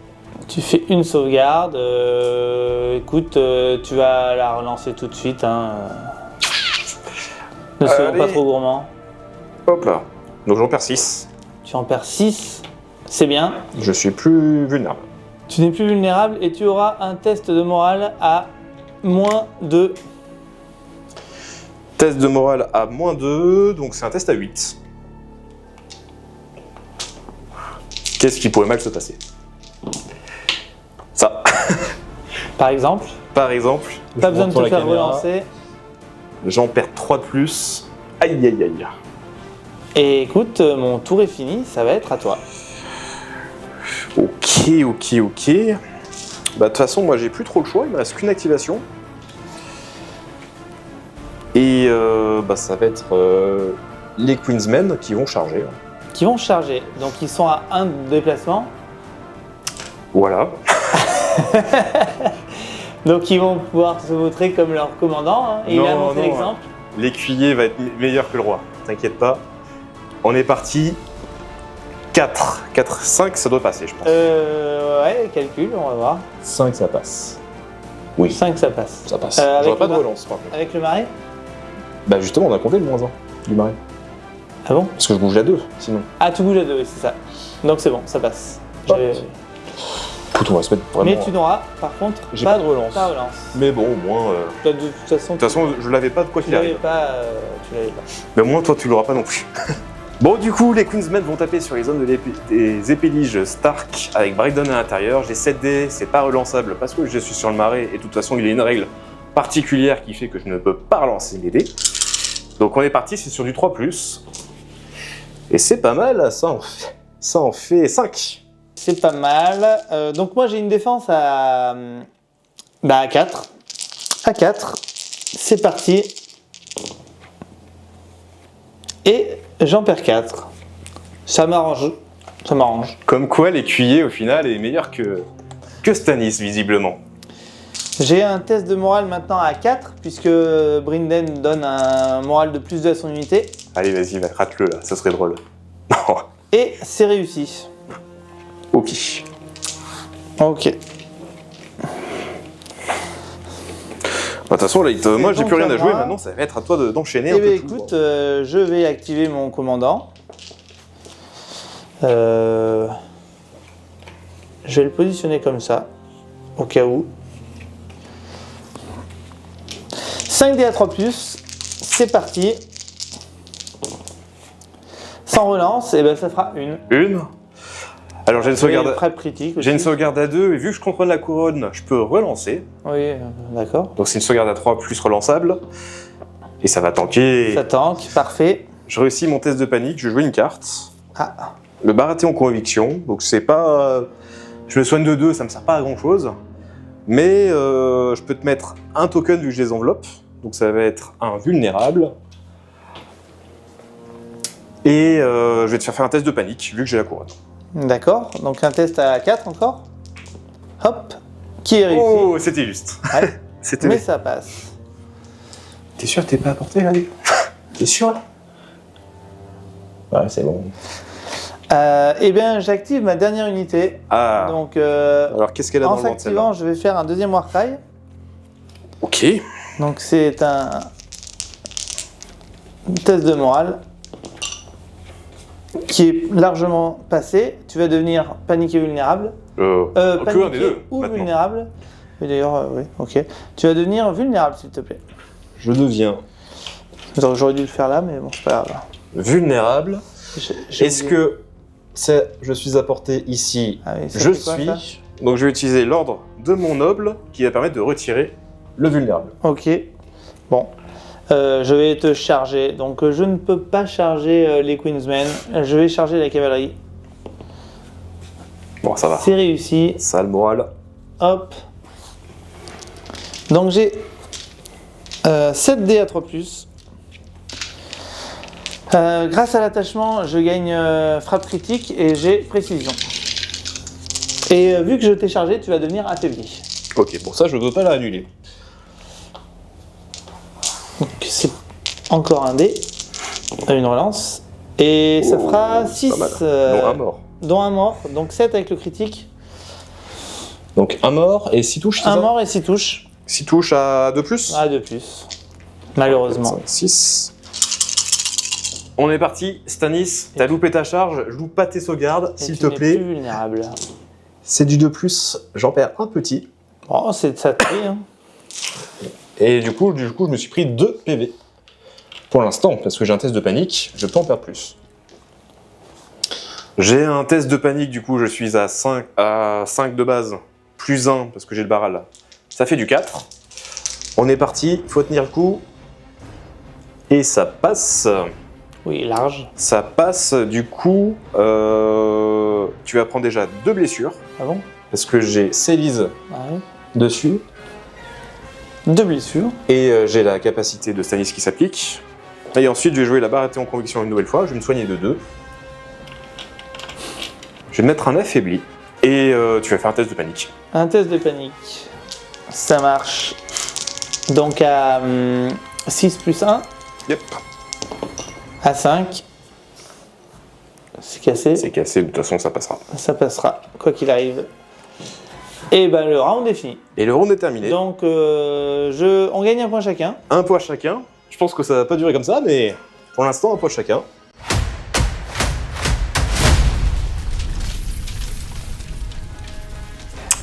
Tu fais une sauvegarde. Écoute, tu vas la relancer tout de suite. Hein. Ne soyons pas trop gourmands. Hop là. Donc j'en perds 6. Tu en perds 6. C'est bien. Je suis plus vulnérable. Tu n'es plus vulnérable et tu auras un test de morale à -2. Test de morale à -2, donc c'est un test à 8. Qu'est-ce qui pourrait mal se passer? Ça. Par exemple. Par exemple. Pas besoin de te faire relancer. J'en perds 3 de plus. Aïe aïe aïe. Et écoute, mon tour est fini, ça va être à toi. Ok. Bah de toute façon, moi j'ai plus trop le choix, il me reste qu'une activation. Et bah ça va être les Queensmen qui vont charger. Qui vont charger, donc ils sont à 1 déplacement. Voilà. Donc ils vont pouvoir se montrer comme leur commandant, hein, et il a montré l'exemple. L'écuyer va être meilleur que le roi, t'inquiète pas. On est parti. 4, 5, ça doit passer, je pense. Ouais, calcul, on va voir. 5, ça passe. Oui. 5, ça passe. Ça passe. J'aurais pas de relance, par contre. Avec le marais? Bah justement, on a compté le -1 du marais. Ah bon? Parce que je bouge à 2, sinon. Ah, tu bouges à 2, oui, c'est ça. Donc c'est bon, ça passe. Écoute, on va se mettre vraiment... Mais tu n'auras, par contre, pas de relance. Pas de relance. Mais bon, au moins... De toute façon, je l'avais pas de quoi qu'il arrive. Tu l'avais pas. Mais au moins, toi, tu l'auras pas non plus. Bon, du coup, les Queensmen vont taper sur les hommes des épéliges Stark avec Brydon à l'intérieur. J'ai 7 dés, c'est pas relançable parce que je suis sur le marais et de toute façon, il y a une règle particulière qui fait que je ne peux pas relancer les dés. Donc, on est parti, c'est sur du 3+. Et c'est pas mal, ça en fait 5. C'est pas mal. Donc, moi, j'ai une défense à 4. À 4. C'est parti. Et j'en perds 4. Ça m'arrange. Comme quoi, l'écuyer, au final, est meilleur que Stannis, visiblement. J'ai un test de morale maintenant à 4, puisque Brynden donne un moral de +2 à son unité. Allez, vas-y, rate-le, là, ça serait drôle. Non. Et c'est réussi. Ok. De toute façon, là, moi, j'ai plus rien à jouer, maintenant, ça va être à toi d'enchaîner. Eh bien, écoute, je vais activer mon commandant. Je vais le positionner comme ça, au cas où. 5 dés à 3+, c'est parti. Sans relance, et ben ça fera une. Une. Alors j'ai une sauvegarde. J'ai une sauvegarde à 2 et vu que je contrôle la couronne, je peux relancer. Oui, d'accord. Donc c'est une sauvegarde à 3 plus relançable. Et ça va tanker. Ça tank, parfait. Je réussis mon test de panique, je joue une carte. Ah. Le baraté en conviction, donc c'est pas... Je me soigne de 2, ça me sert pas à grand chose. Mais je peux te mettre un token vu que je les enveloppe. Donc ça va être un vulnérable. Et je vais te faire un test de panique vu que j'ai la couronne. D'accord, donc un test à 4 encore. Hop, qui est réussi. Oh, c'était juste. Ouais. C'était... Mais ça passe. T'es sûr que t'es pas à portée là? T'es sûr là? Ouais, c'est bon. Eh bien, j'active ma dernière unité. Ah. Donc, alors qu'est-ce qu'elle a dans le ventre celle-là? En s'activant, je vais faire un deuxième Warcry. Ok. Donc c'est un test de morale qui est largement passé. Tu vas devenir paniqué vulnérable. Paniqué ou vulnérable. Et d'ailleurs, oui, ok. Tu vas devenir vulnérable, s'il te plaît. Je deviens... J'aurais dû le faire là, mais bon, c'est pas grave. Vulnérable. Est-ce que je suis à portée ici? Ah oui, je suis. Donc je vais utiliser l'ordre de mon noble qui va permettre de retirer le vulnérable. Ok. Bon. Je vais te charger. Donc je ne peux pas charger les Queensmen. Je vais charger la cavalerie. Bon, ça va. C'est réussi. Ça a le moral. Hop. Donc j'ai 7 dés à 3+. Grâce à l'attachement, je gagne frappe critique et j'ai précision. Et vu que je t'ai chargé, tu vas devenir affaibli. Ok, bon ça je ne peux pas l'annuler. Encore un dé. Une relance. Et ça fera 6. Dont un mort. Dont un mort. Donc 7 avec le critique. Donc un mort et 6 touches, c'est Un ça? mort et 6 touches. 6 touches à 2 plus? Ah, de plus. Malheureusement. 6. On est parti. Stanis, t'as loupé ta charge. Je loupe pas tes sauvegardes, Et s'il tu te n'es plaît. plus vulnérable. C'est du 2 plus. J'en perds un petit. Oh, c'est de ça de prix, hein. Et du coup, je me suis pris 2 PV. Pour l'instant, parce que j'ai un test de panique, je peux en perdre plus. J'ai un test de panique, du coup, je suis à 5 de base, plus 1, parce que j'ai le barral là. Ça fait du 4. On est parti, il faut tenir le coup. Et ça passe. Oui, large. Ça passe, du coup, tu vas prendre déjà 2 blessures, Ah bon? parce que j'ai Célise Ah oui. dessus, 2 blessures. et j'ai la capacité de Stanis qui s'applique. Et ensuite, je vais jouer la barre arrêtée en conviction une nouvelle fois, je vais me soigner de 2. Je vais me mettre un affaibli, et tu vas faire un test de panique. Un test de panique. Ça marche. Donc à 6 plus 1, Yep. à 5. C'est cassé. C'est cassé, de toute façon, ça passera. Ça passera, quoi qu'il arrive. Et ben le round est fini. Et le round est terminé. Donc on gagne un point chacun. Un point chacun. Je pense que ça va pas durer comme ça, mais pour l'instant, un point chacun.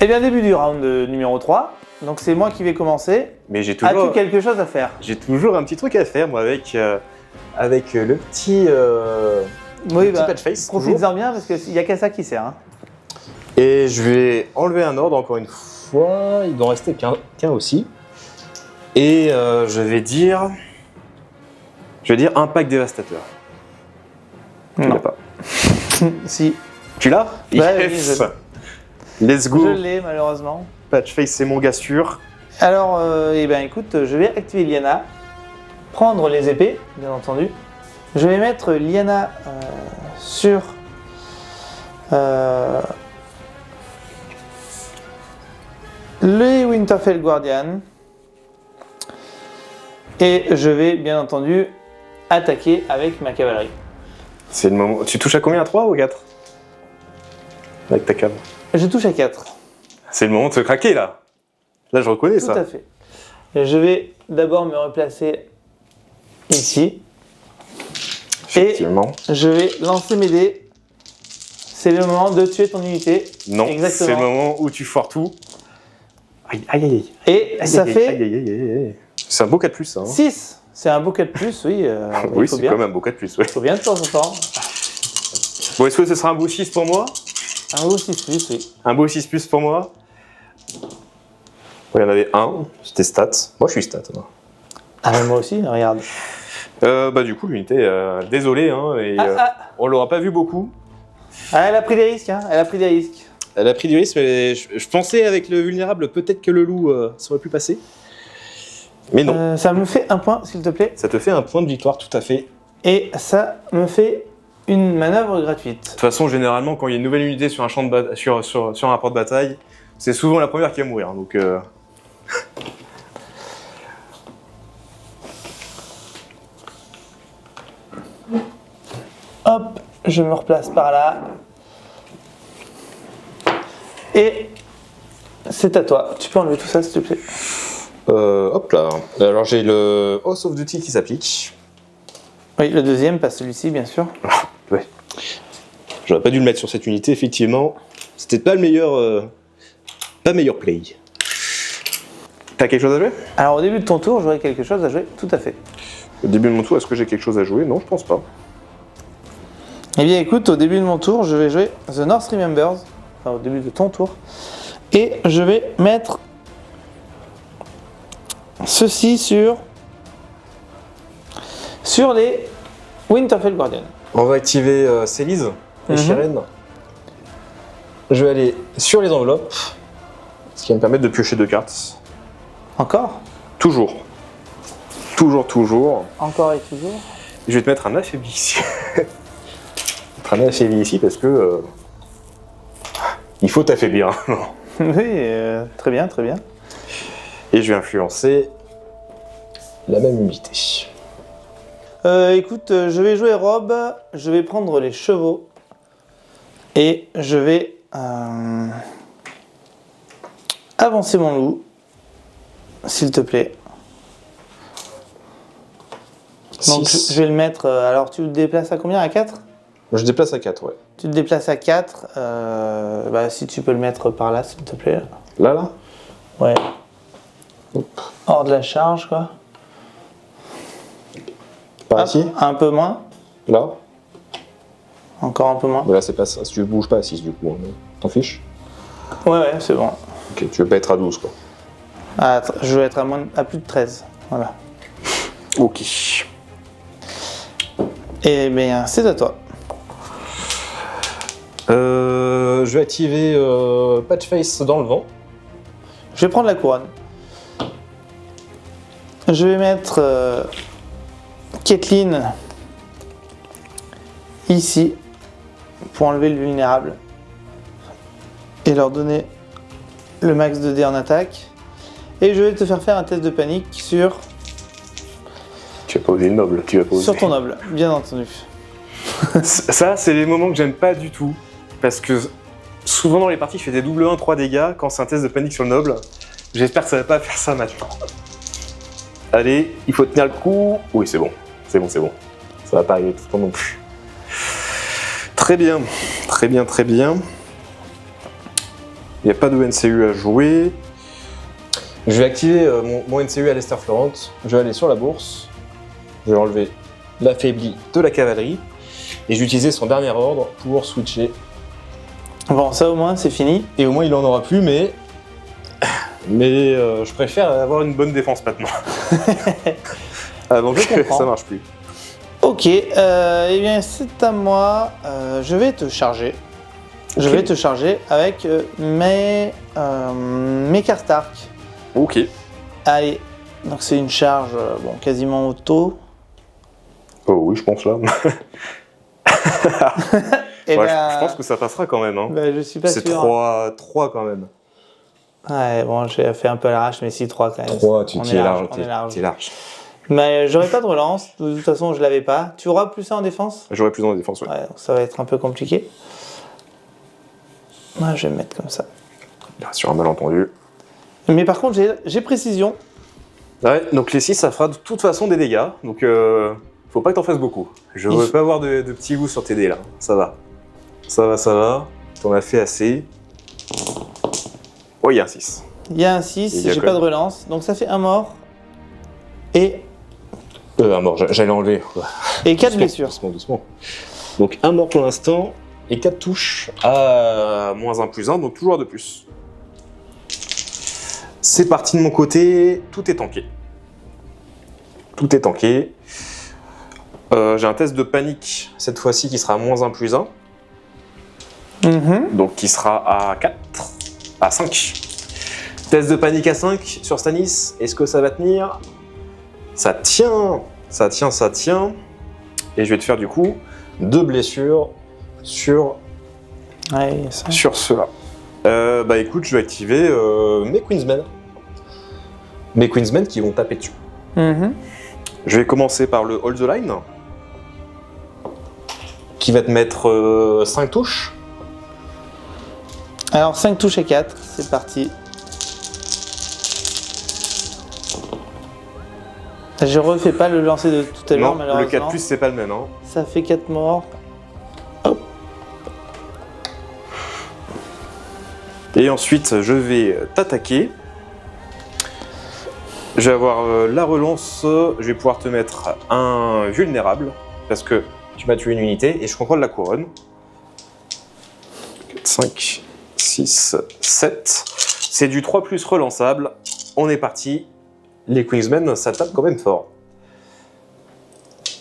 Et bien début du round numéro 3. Donc c'est moi qui vais commencer. Mais j'ai As-tu toujours, quelque chose à faire? j'ai toujours un petit truc à faire, moi, avec le petit, Oui, petit patch face. toujours. profites-en bien parce qu'il n'y a qu'à ça qui sert. Hein. Et je vais enlever un ordre encore une fois. Il doit en rester qu'un aussi. Et je vais dire impact dévastateur. Tu Non. l'as pas. Si, Tu l'as? Ouais, Yes. oui, Let's go. je l'ai malheureusement. Patchface, c'est mon gars sûr. Alors, eh ben, écoute, je vais activer Liana, prendre les épées, bien entendu. Je vais mettre Liana sur les Winterfell Guardian. Et je vais, bien entendu, attaquer avec ma cavalerie. C'est le moment. Tu touches à combien? À 3 ou 4? Avec ta cave. Je touche à 4. C'est le moment de se craquer là. Là, je reconnais Tout ça. à fait. Et je vais d'abord me replacer ici. Effectivement. Je vais lancer mes dés. C'est le moment de tuer ton unité. Non, Exactement. c'est le moment où tu foires tout. Aïe, aïe, aïe. Et Aïe, ça aïe, fait aïe, aïe, aïe, aïe. C'est un beau 4+, ça. Hein. 6. C'est un beau 4+, oui. Oui, il faut c'est bien. quand même un beau 4+. Ouais. Il faut bien de temps en temps. Bon, est-ce que ce sera un beau 6 pour moi? Un beau 6+, oui. Un beau 6+ pour moi? Il y en avait un, c'était stats. Moi, je suis stats. Moi. Ah, mais moi aussi, regarde. Bah, du coup, l'unité, désolé, hein, et, on l'aura pas vu beaucoup. Ah, elle a pris des risques, hein. Elle a pris des risques. Elle a pris du risque, mais je pensais avec le vulnérable, peut-être que le loup ça aurait pu passer. Mais non. Ça me fait un point, s'il te plaît. Ça te fait un point de victoire, tout à fait. Et ça me fait une manœuvre gratuite. De toute façon, généralement, quand il y a une nouvelle unité sur un champ de sur un rapport de bataille, c'est souvent la première qui va mourir. Donc, Hop, je me replace par là. Et c'est à toi. Tu peux enlever tout ça, s'il te plaît. hop là. Alors, j'ai le House of Duty qui s'applique. Oui, le deuxième, pas celui-ci, bien sûr. Ouais. J'aurais pas dû le mettre sur cette unité, effectivement. C'était pas le meilleur, pas meilleur play. T'as quelque chose à jouer? Alors, au début de ton tour, j'aurai quelque chose à jouer, tout à fait. Au début de mon tour, est-ce que j'ai quelque chose à jouer? Non, je pense pas. Eh bien, écoute, au début de mon tour, je vais jouer The North Remembers. Enfin, au début de ton tour. Et je vais mettre ceci sur les Winterfell Guardian. On va activer Célise et Shireen. Je vais aller sur les enveloppes, ce qui va me permettre de piocher 2 cartes. Encore? Toujours. Toujours. Encore et toujours. Je vais te mettre un affaibli ici. Mettre un affaibli ici parce que il faut t'affaiblir. Oui, très bien, très bien. Et je vais influencer la même unité. Écoute, je vais jouer Rob, je vais prendre les chevaux et je vais avancer mon loup, s'il te plaît. Donc je vais le mettre, alors tu te déplaces à combien? À 4? Je déplace à 4, ouais. Tu te déplaces à 4, si tu peux le mettre par là, s'il te plaît. Là? Ouais. Hop. Hors de la charge, quoi. Par ici? Un peu moins. Là? Encore un peu moins. Là, c'est pas ça. Si tu bouges pas à 6, du coup, hein. T'en fiches? Ouais, c'est bon. Ok, tu veux pas être à 12, quoi. Je veux être à plus de 13. Voilà. Ok. Et bien, c'est à toi. Je vais activer Patchface dans le vent. Je vais prendre la couronne. Je vais mettre Caitlyn ici pour enlever le vulnérable et leur donner le max de dés en attaque. Et je vais te faire un test de panique sur Tu vas pas oser le noble, tu vas pas oser. Sur ton noble, bien entendu. Ça, c'est les moments que j'aime pas du tout. Parce que souvent dans les parties, je fais des double 1, 3 dégâts quand c'est un test de panique sur le noble. J'espère que ça va pas faire ça maintenant. Allez, il faut tenir le coup. Oui, c'est bon. C'est bon, c'est bon. Ça va pas arriver tout le temps non plus. Très bien, très bien, très bien. Il n'y a pas de NCU à jouer. Je vais activer mon NCU à Lester Florent. Je vais aller sur la bourse. Je vais enlever l'affaibli de la cavalerie. Et je vais utiliser son dernier ordre pour switcher. Bon, ça au moins, c'est fini. Et au moins, il en aura plus, mais je préfère avoir une bonne défense maintenant. Avant que ça marche plus. Ok, eh bien c'est à moi. Je vais te charger. Je vais te charger avec mes Karstark. Ok. Allez, donc c'est une charge quasiment auto. Oh oui, je pense là. Et ouais, je pense que ça passera quand même. Hein. Je suis pas sûr. C'est 3 quand même. Ouais, bon, j'ai fait un peu à l'arrache, mais si 3 quand même. 3, tu es large. Tu es large. Mais j'aurai pas de relance, de toute façon je l'avais pas. Tu auras plus ça en défense? J'aurai plus en défense, ouais. Ouais, donc ça va être un peu compliqué. Moi je vais me mettre comme ça. Bien sûr, un malentendu. Mais par contre j'ai précision. Ouais, donc les 6 ça fera de toute façon des dégâts, donc faut pas que t'en fasses beaucoup. Je veux pas avoir de petits goûts sur tes dés là, ça va. Ça va, t'en as fait assez. Oh, il y a un 6. Il y a un 6, j'ai pas de relance, donc ça fait un mort. Et... un mort, j'allais enlever. Et 4 blessures. Doucement. Donc un mort pour l'instant, et 4 touches à -1/+1, donc toujours de plus. C'est parti de mon côté, tout est tanké. Tout est tanké. J'ai un test de panique, cette fois-ci, qui sera à -1/+1. Donc qui sera à 4, à 5. Test de panique à 5 sur Stannis, est-ce que ça va tenir? Ça tient. Et je vais te faire du coup 2 blessures sur ceux-là. Écoute, je vais activer mes Queensmen. Mes Queensmen qui vont taper dessus. Je vais commencer par le Hold the Line, qui va te mettre 5 touches. Alors 5 touches à 4, c'est parti. Je refais pas le lancer de tout à l'heure, malheureusement. Le 4+, c'est pas le même. Hein. Ça fait 4 morts. Hop. Et ensuite, je vais t'attaquer. Je vais avoir la relance. Je vais pouvoir te mettre un vulnérable, parce que tu m'as tué une unité, et je contrôle la couronne. 4, 5, 6, 7. C'est du 3+ relançable. On est parti. Les Queensmen, ça tape quand même fort.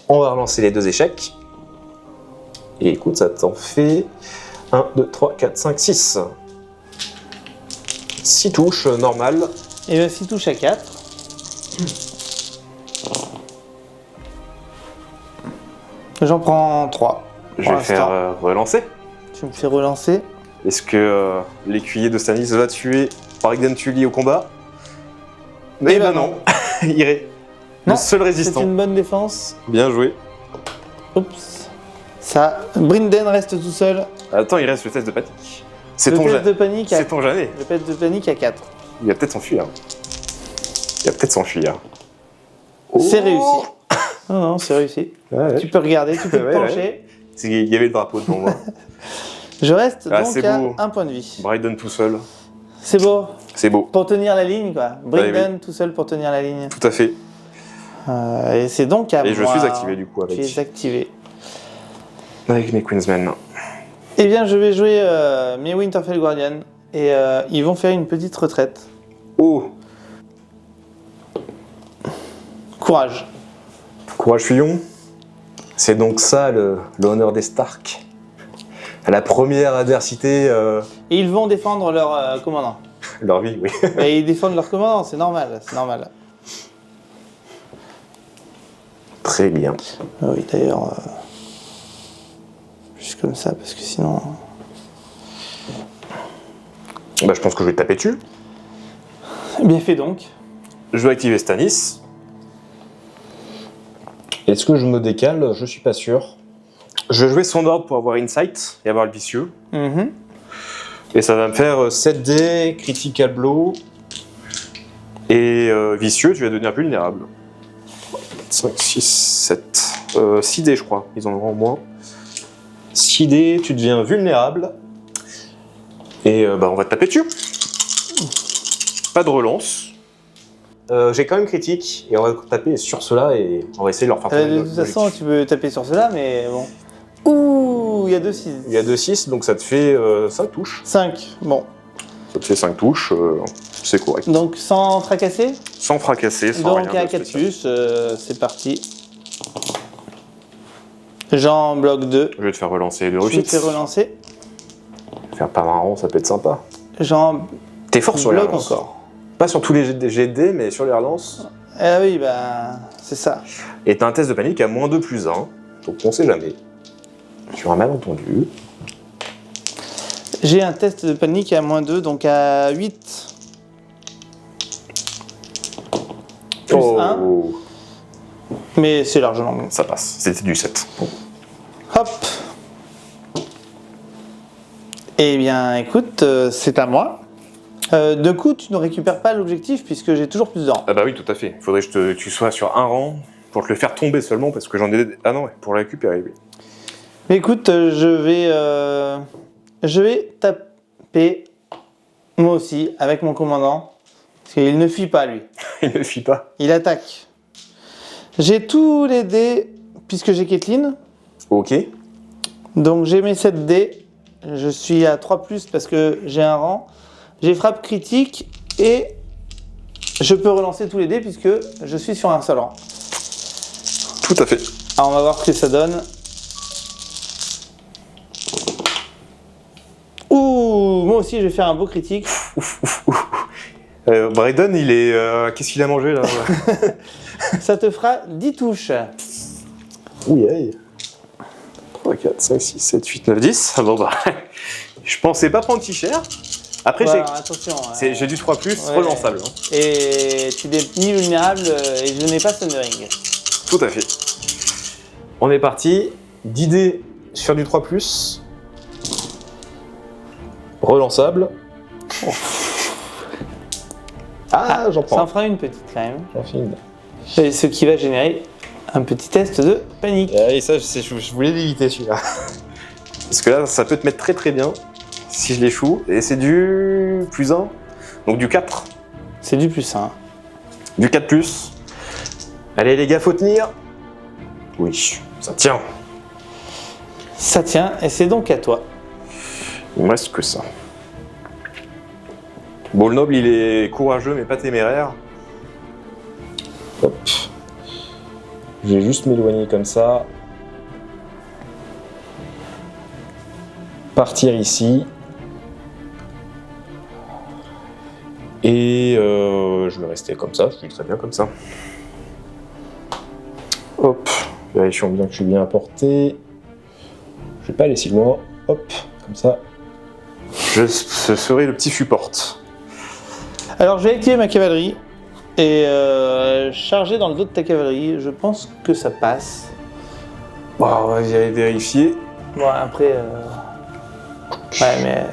On va relancer les 2 échecs. Et écoute, ça t'en fait 1, 2, 3, 4, 5, 6. 6 touches, normal. Et bien 6 touches à 4. J'en prends 3. Je vais faire relancer. Tu me fais relancer. Est-ce que l'écuyer de Stannis va tuer Parikden Tully au combat? Mais non. Non, le seul c'est résistant. une bonne défense. Bien joué. Oups. Ça, Brinden reste tout seul. Attends, il reste le test de panique. C'est Le ton test jamais. de panique à... C'est ton jamais. Le test de panique à 4. Il va peut-être s'enfuir. C'est réussi. Non, non, c'est réussi. Ouais. Tu peux regarder, tu peux te Ouais, pencher. Il y avait le drapeau devant moi. Je reste Ah, donc c'est à beau. 1 point de vie. Bryden tout seul. C'est beau. C'est beau. Pour tenir la ligne, quoi. Brinden oui. tout seul pour tenir la ligne. Tout à fait. Et c'est donc à Et je moi. suis activé du coup Tu es avec, activé. avec mes Queensmen. Eh bien, je vais jouer mes Winterfell Guardian. Et ils vont faire une petite retraite. Oh, Courage. courage Fillon. C'est donc ça l'honneur des Stark. À la première adversité, Et ils vont défendre leur commandant. leur vie, oui. Et ils défendent leur commandant, c'est normal, c'est normal. Très bien. Ah oui, d'ailleurs, juste comme ça, parce que sinon... Bah, je pense que je vais te taper dessus. Bien fait donc. Je vais activer Stannis. Est-ce que je me décale? Je suis pas sûr. Je vais jouer son ordre pour avoir Insight et avoir le vicieux. Mhm. Et ça va me faire 7D, Critical Blow. Et vicieux, tu vas devenir vulnérable. 5, 6, 7. 6D, je crois. Ils en auront au moins. 6D, tu deviens vulnérable. Et bah, on va te taper dessus. Pas de relance. J'ai quand même critique. Et on va taper sur cela et on va essayer de leur faire tomber De le toute façon, collectif. tu peux taper sur cela, mais bon. Ouh, il y a 2-6. Il y a 2-6, donc ça te fait 5 touches. 5, bon. Ça te fait 5 touches, c'est correct. Donc sans tracasser. Sans fracasser, sans rien Donc à de 4 spécial. plus, c'est parti. J'en bloque 2. Je vais te faire relancer de Je te réussite. fais relancer. Faire pas marrant, ça peut être sympa. J'en T'es fort sur les bloque relances. encore. Pas sur tous les GD, mais sur les relances. Ah oui, bah c'est ça. Et t'as un test de panique à -2 +1. Donc on sait jamais. Sur un malentendu. J'ai un test de panique à -2, donc à 8. Plus 1, mais c'est largement bon. Ça passe. C'était du 7. Hop. Eh bien, écoute, c'est à moi. De coup, tu ne récupères pas l'objectif puisque j'ai toujours plus de rangs. Ah bah oui, tout à fait. Il faudrait que tu sois sur un rang pour te le faire tomber seulement parce que j'en ai... Ah non, ouais, pour le récupérer, oui. Mais écoute, je vais taper moi aussi avec mon commandant parce qu'il ne fuit pas lui. Il ne fuit pas. Il attaque. J'ai tous les dés puisque j'ai Caitlyn. Ok. Donc j'ai mes 7 dés. Je suis à 3 plus parce que j'ai un rang. J'ai frappe critique et je peux relancer tous les dés puisque je suis sur un seul rang. Tout à fait. Alors on va voir ce que ça donne. Ouh, moi aussi je vais faire un beau critique. Bryden, il est... Qu'est-ce qu'il a mangé là? Ça te fera 10 touches. Oui, aïe. 3, 4, 5, 6, 7, 8, 9, 10. Ah bon bah... Je pensais pas prendre si cher. Après, Ouais, alors, attention. j'ai du 3+, Ouais. relançable. Hein. Et tu n'es ni vulnérable et je n'ai pas Thundering. Tout à fait. On est parti. 10 dés sur du 3+. Relançable. Ah, j'en Ça prends. en fera une petite quand même. J'en fais une. Et ce qui va générer un petit test de panique. Et ça, je voulais l'éviter celui-là. Parce que là, ça peut te mettre très très bien si je l'échoue. Et c'est du +1. Donc du 4. C'est du plus 1. Du 4+. Allez les gars, faut tenir. Oui, ça tient. Ça tient et c'est donc à toi. Il me reste que ça. Bon, le noble, il est courageux, mais pas téméraire. Hop. Je vais juste m'éloigner comme ça. Partir ici. Et je vais rester comme ça, je suis très bien comme ça. Hop. Vérifions bien que je suis bien apporté. Je vais pas aller si loin. Hop, comme ça. Ce serait le petit support. Alors je vais activer ma cavalerie. Et charger dans le dos de ta cavalerie, je pense que ça passe. Bon, on va y aller vérifier. Bon, après... Ouais, mais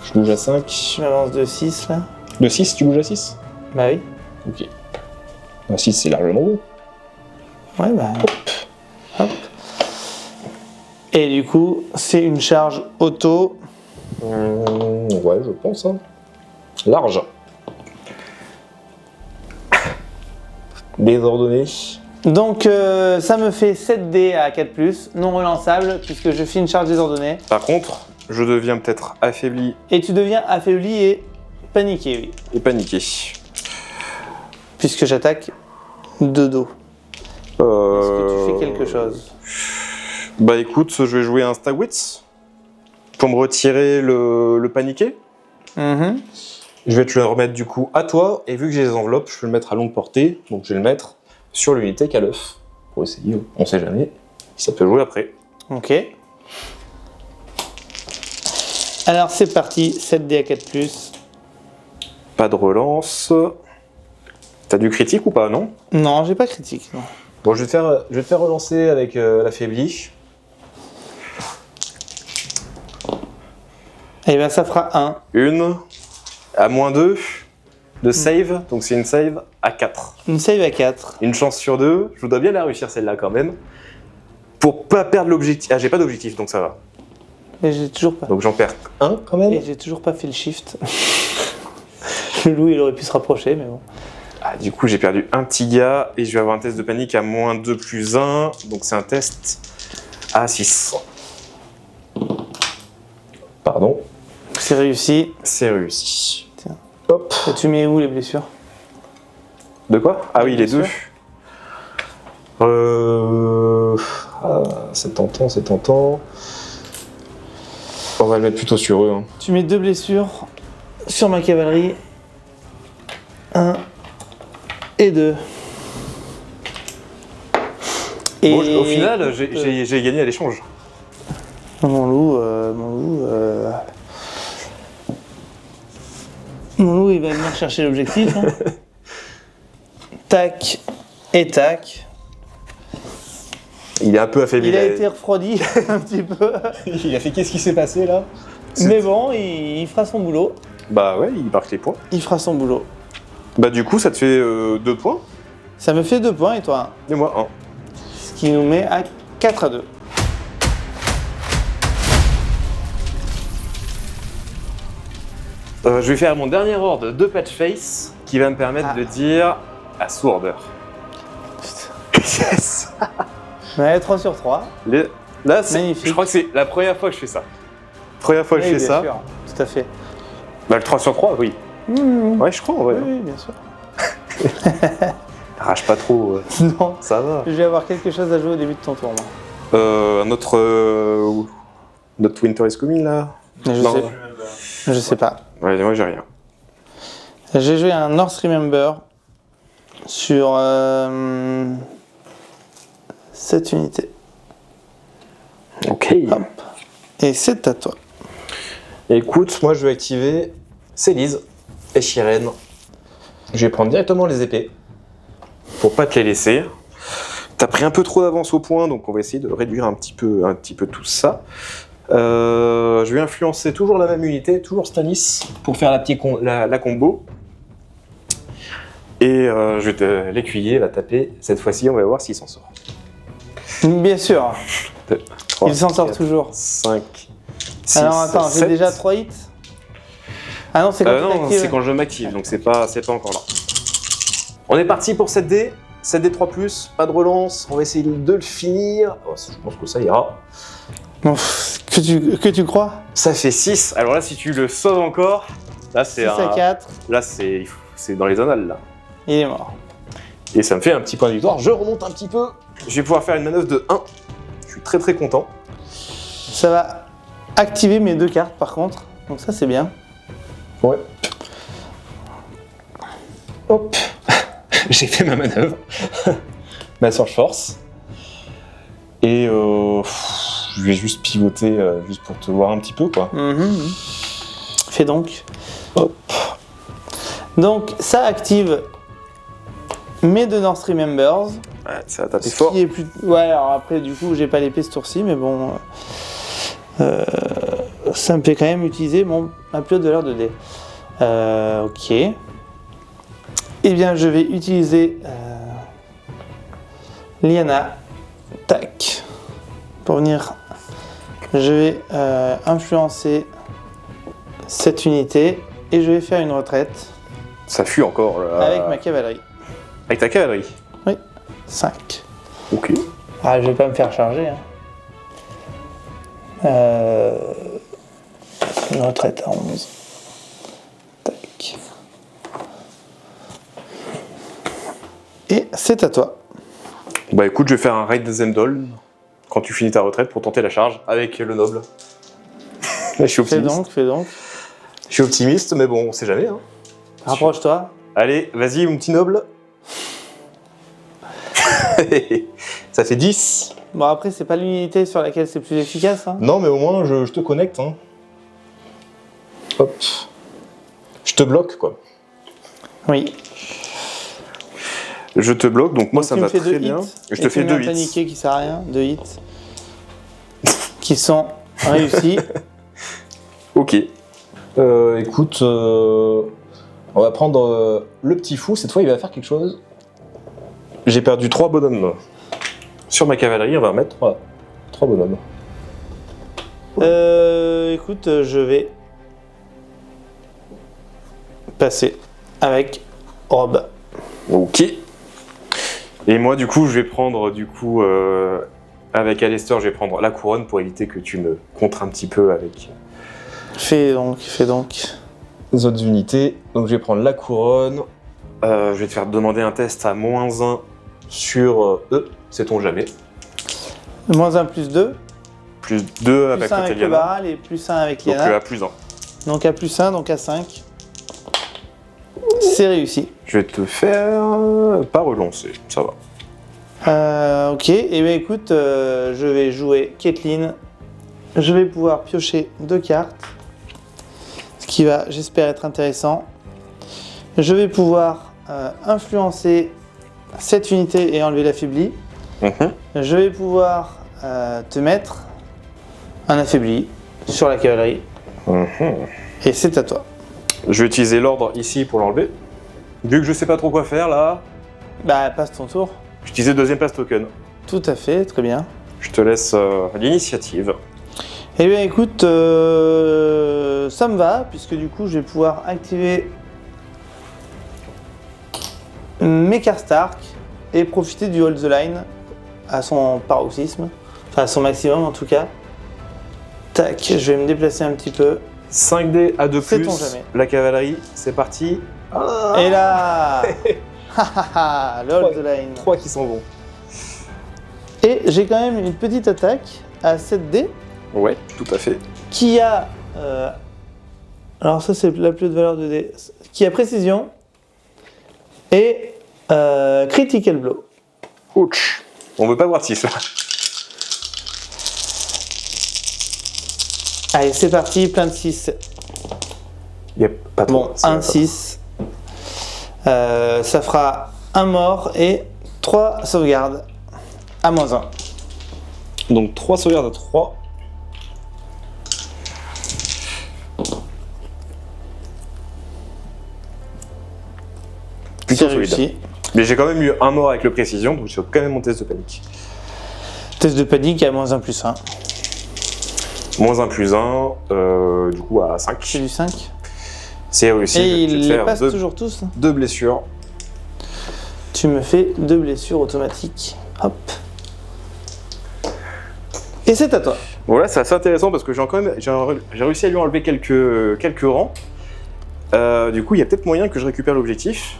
Je bouge à 5. je m'avance de 6, là. De 6, tu bouges à 6? Bah oui. Ok. À 6, c'est largement bon. Ouais, bah... Hop. Et du coup, c'est une charge auto. Ouais, je pense. Hein. Large. Désordonné. Donc, ça me fait 7 dés à 4+, non relançable, puisque je fais une charge désordonnée. Par contre, je deviens peut-être affaibli Et tu deviens affaibli et paniqué, oui. et paniqué. Puisque j'attaque de dos. Est-ce que tu fais quelque chose? Bah écoute, je vais jouer un Stagwitz pour me retirer le paniqué. Mhm. Je vais te le remettre du coup à toi, et vu que j'ai les enveloppes, je vais le mettre à longue portée, donc je vais le mettre sur l'unité qui a l'œuf. Pour essayer, on sait jamais. Ça peut jouer après. Ok. Alors c'est parti, 7 dés à 4+. Pas de relance. T'as du critique ou pas, non? Non, j'ai pas critique, non. Bon, je vais te faire relancer avec l'affaibli. Et ben ça fera 1. Une, à -2 de save, donc c'est une save à 4. Une save à 4. Une chance sur 2, je dois bien la réussir celle-là quand même. Pour pas perdre l'objectif. Ah, j'ai pas d'objectif donc ça va. Et j'ai toujours pas. Donc j'en perds un quand même. Et j'ai toujours pas fait le shift. Le loup, il aurait pu se rapprocher, mais bon. Ah, du coup, j'ai perdu un petit gars et je vais avoir un test de panique à -2 + 1. Donc c'est un test à 6. Pardon. C'est réussi. C'est réussi. Tiens. Hop. Et tu mets où les blessures? De quoi? Ah oui, les Bien deux. sûr. C'est tentant, c'est tentant. On va le mettre plutôt sur eux. Hein. Tu mets 2 blessures sur ma cavalerie. 1 et 2. Et Bon, au final, j'ai gagné à l'échange. Mon loup, il va venir chercher l'objectif. Hein. Tac et tac. Il est un peu affaibli. Il a été refroidi un petit peu. Il a fait qu'est-ce qui s'est passé là? Mais bon, il fera son boulot. Bah ouais, il marque les points. Il fera son boulot. Bah du coup, ça te fait 2 points. Ça me fait 2 points et toi 1. Et moi 1. Ce qui nous met à 4 à 2. Je vais faire mon dernier ordre de Patchface qui va me permettre de dire à Swordeur. Yes. Ouais, 3 sur 3. Là, Magnifique. je crois que c'est la première fois que je fais ça. Première fois que je Oui, fais bien ça. sûr. Tout à fait. Bah le 3 sur 3, oui. Ouais, je crois en vrai. Oui, bien sûr. Rage pas trop. Non, Ça va. je vais avoir quelque chose à jouer au début de ton tour. Moi. Notre Winter is Coming là. Je sais pas. Ouais, moi j'ai rien. J'ai joué un North Remember sur cette unité. Ok. Hop. Et c'est à toi. Écoute, moi je vais activer Célise et Shireen. Je vais prendre directement les épées. Pour pas te les laisser. T'as pris un peu trop d'avance au point, donc on va essayer de réduire un petit peu tout ça. Je vais influencer toujours la même unité, toujours Stanis, pour faire la combo. Et l'écuyer va taper. Cette fois-ci, on va voir s'il s'en sort. Bien sûr. 2, 3, Il s'en sort 4, toujours. 5, 6, Alors attends, j'ai 7. déjà 3 hits. Ah non, c'est quand tu Non, t'actives. c'est quand je m'active, donc c'est pas encore là. On est parti pour 7D. 7D3+, pas de relance, on va essayer de le finir. Oh, je pense que ça ira. Bon, que tu crois? Ça fait 6. Alors là, si tu le sauves encore, là 6 à 4, Là, c'est dans les annales, là. il est mort. Et ça me fait un petit point de victoire. Je remonte un petit peu. Je vais pouvoir faire une manœuvre de 1. Je suis très très content. Ça va activer mes 2 cartes par contre, donc ça c'est bien. Ouais. Hop. J'ai fait ma manœuvre. Ma Surge Force. Et je vais juste pivoter juste pour te voir un petit peu quoi. Fais donc. Hop. Donc ça active mes 2 Nord Stream Embers. Ouais, ça a tapé Ce fort. qui est plus... Ouais, alors après, du coup, j'ai pas l'épée ce tour-ci, mais bon... ça me fait quand même utiliser ma plus haute valeur de dés. Ok. Eh bien, je vais utiliser Liana. Tac. Pour venir... Je vais influencer cette unité et je vais faire une retraite Ça fuit encore. Là. avec ma cavalerie. Avec ta cavalerie. 5. Ok. Ah, je vais pas me faire charger. Hein. Une retraite à 11. Tac. Et c'est à toi. Bah écoute, je vais faire un raid des Zemdol quand tu finis ta retraite pour tenter la charge avec le noble. Je suis Fais optimiste. donc, fais donc. Je suis optimiste, mais bon, on sait jamais. Hein. Rapproche-toi. Allez, vas-y, mon petit noble. Ça fait 10. Bon, après, c'est pas l'unité sur laquelle c'est plus efficace. Hein. Non, mais au moins, je te connecte. Hein. Hop. Je te bloque, quoi. Oui. Je te bloque, donc moi, Donc, ça tu me me va fais très 2 bien. hits. Je Et te fais tu mets 2 un hits. paniqué qui sert à rien. 2 hits. Qui sont réussis. Ok. Écoute, on va prendre le petit fou. Cette fois, il va faire quelque chose. J'ai perdu 3 bonhommes. Sur ma cavalerie, on va mettre 3 bonhommes. Écoute, je vais passer avec Rob. Ok. Et moi, du coup, je vais prendre, avec Alistair, je vais prendre la couronne pour éviter que tu me contres un petit peu avec... Fais donc, fais donc. Les autres unités. Donc, je vais prendre la couronne. je vais te faire demander un test à -1 sur E, sait-on jamais. -1 plus 2. Plus 2 Plus avec 1 avec le Liana. Baral et plus 1 avec Donc Liana. à plus 1. Donc à plus 1, donc à 5. C'est réussi. Je vais te faire... pas relancer, ça va. Ok, et bien écoute, je vais jouer Caitlyn. Je vais pouvoir piocher 2 cartes. Ce qui va, j'espère, être intéressant. Je vais pouvoir influencer cette unité et enlever l'affaibli. Je vais pouvoir te mettre un affaibli sur la cavalerie. Et c'est à toi. Je vais utiliser l'ordre ici pour l'enlever. Vu que je sais pas trop quoi faire là, Bah, passe ton tour. je vais utiliser deuxième place token. Tout à fait, très bien. Je te laisse l'initiative. Eh bien écoute, ça me va, puisque du coup je vais pouvoir activer mes Karstark et profiter du Hold the Line à son paroxysme, enfin à son maximum en tout cas. Tac, je vais me déplacer un petit peu. 5D à 2+, Sait-on jamais. la cavalerie, c'est parti. Et là le Hold the Line. 3 qui s'en vont. Et j'ai quand même une petite attaque à 7D Ouais, tout à fait. qui a... alors ça c'est la plus haute valeur de dés. Qui a précision et critical blow. Ouch. On veut pas voir 6 là. Allez, c'est parti, plein de 6. Il y a pas trop. Bon, 1, 6. Ça fera un mort et 3 sauvegardes à -1. Donc 3 sauvegardes à 3. Plutôt C'est solide. réussi. Mais j'ai quand même eu un mort avec le précision, donc j'ai quand même mon test de panique. Test de panique à -1 plus 1. -1+1, du coup à 5. C'est du 5. C'est réussi. Et Je vais ils te les faire passent 2 toujours tous. blessures. Tu me fais 2 blessures automatiques. Hop. Et c'est à toi. Voilà, c'est assez intéressant parce que j'ai réussi à lui enlever quelques rangs. Du coup, il y a peut-être moyen que je récupère l'objectif.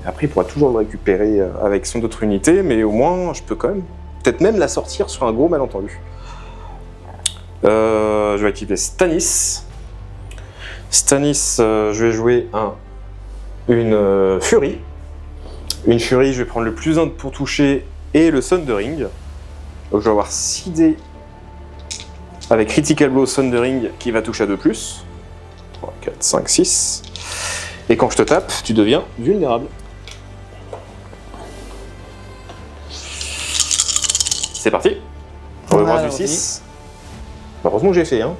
Après, il pourra toujours le récupérer avec son autre unité, mais au moins, je peux quand même peut-être même la sortir sur un gros malentendu. Je vais activer Stannis. Stannis, je vais jouer une Fury. Une Fury, je vais prendre le +1 pour toucher et le Sundering. Donc je vais avoir 6 dés avec Critical Blow Sundering qui va toucher à 2+. 3, 4, 5, 6. Et quand je te tape, tu deviens vulnérable. C'est parti. On va voir du 6. Heureusement que j'ai fait, hein.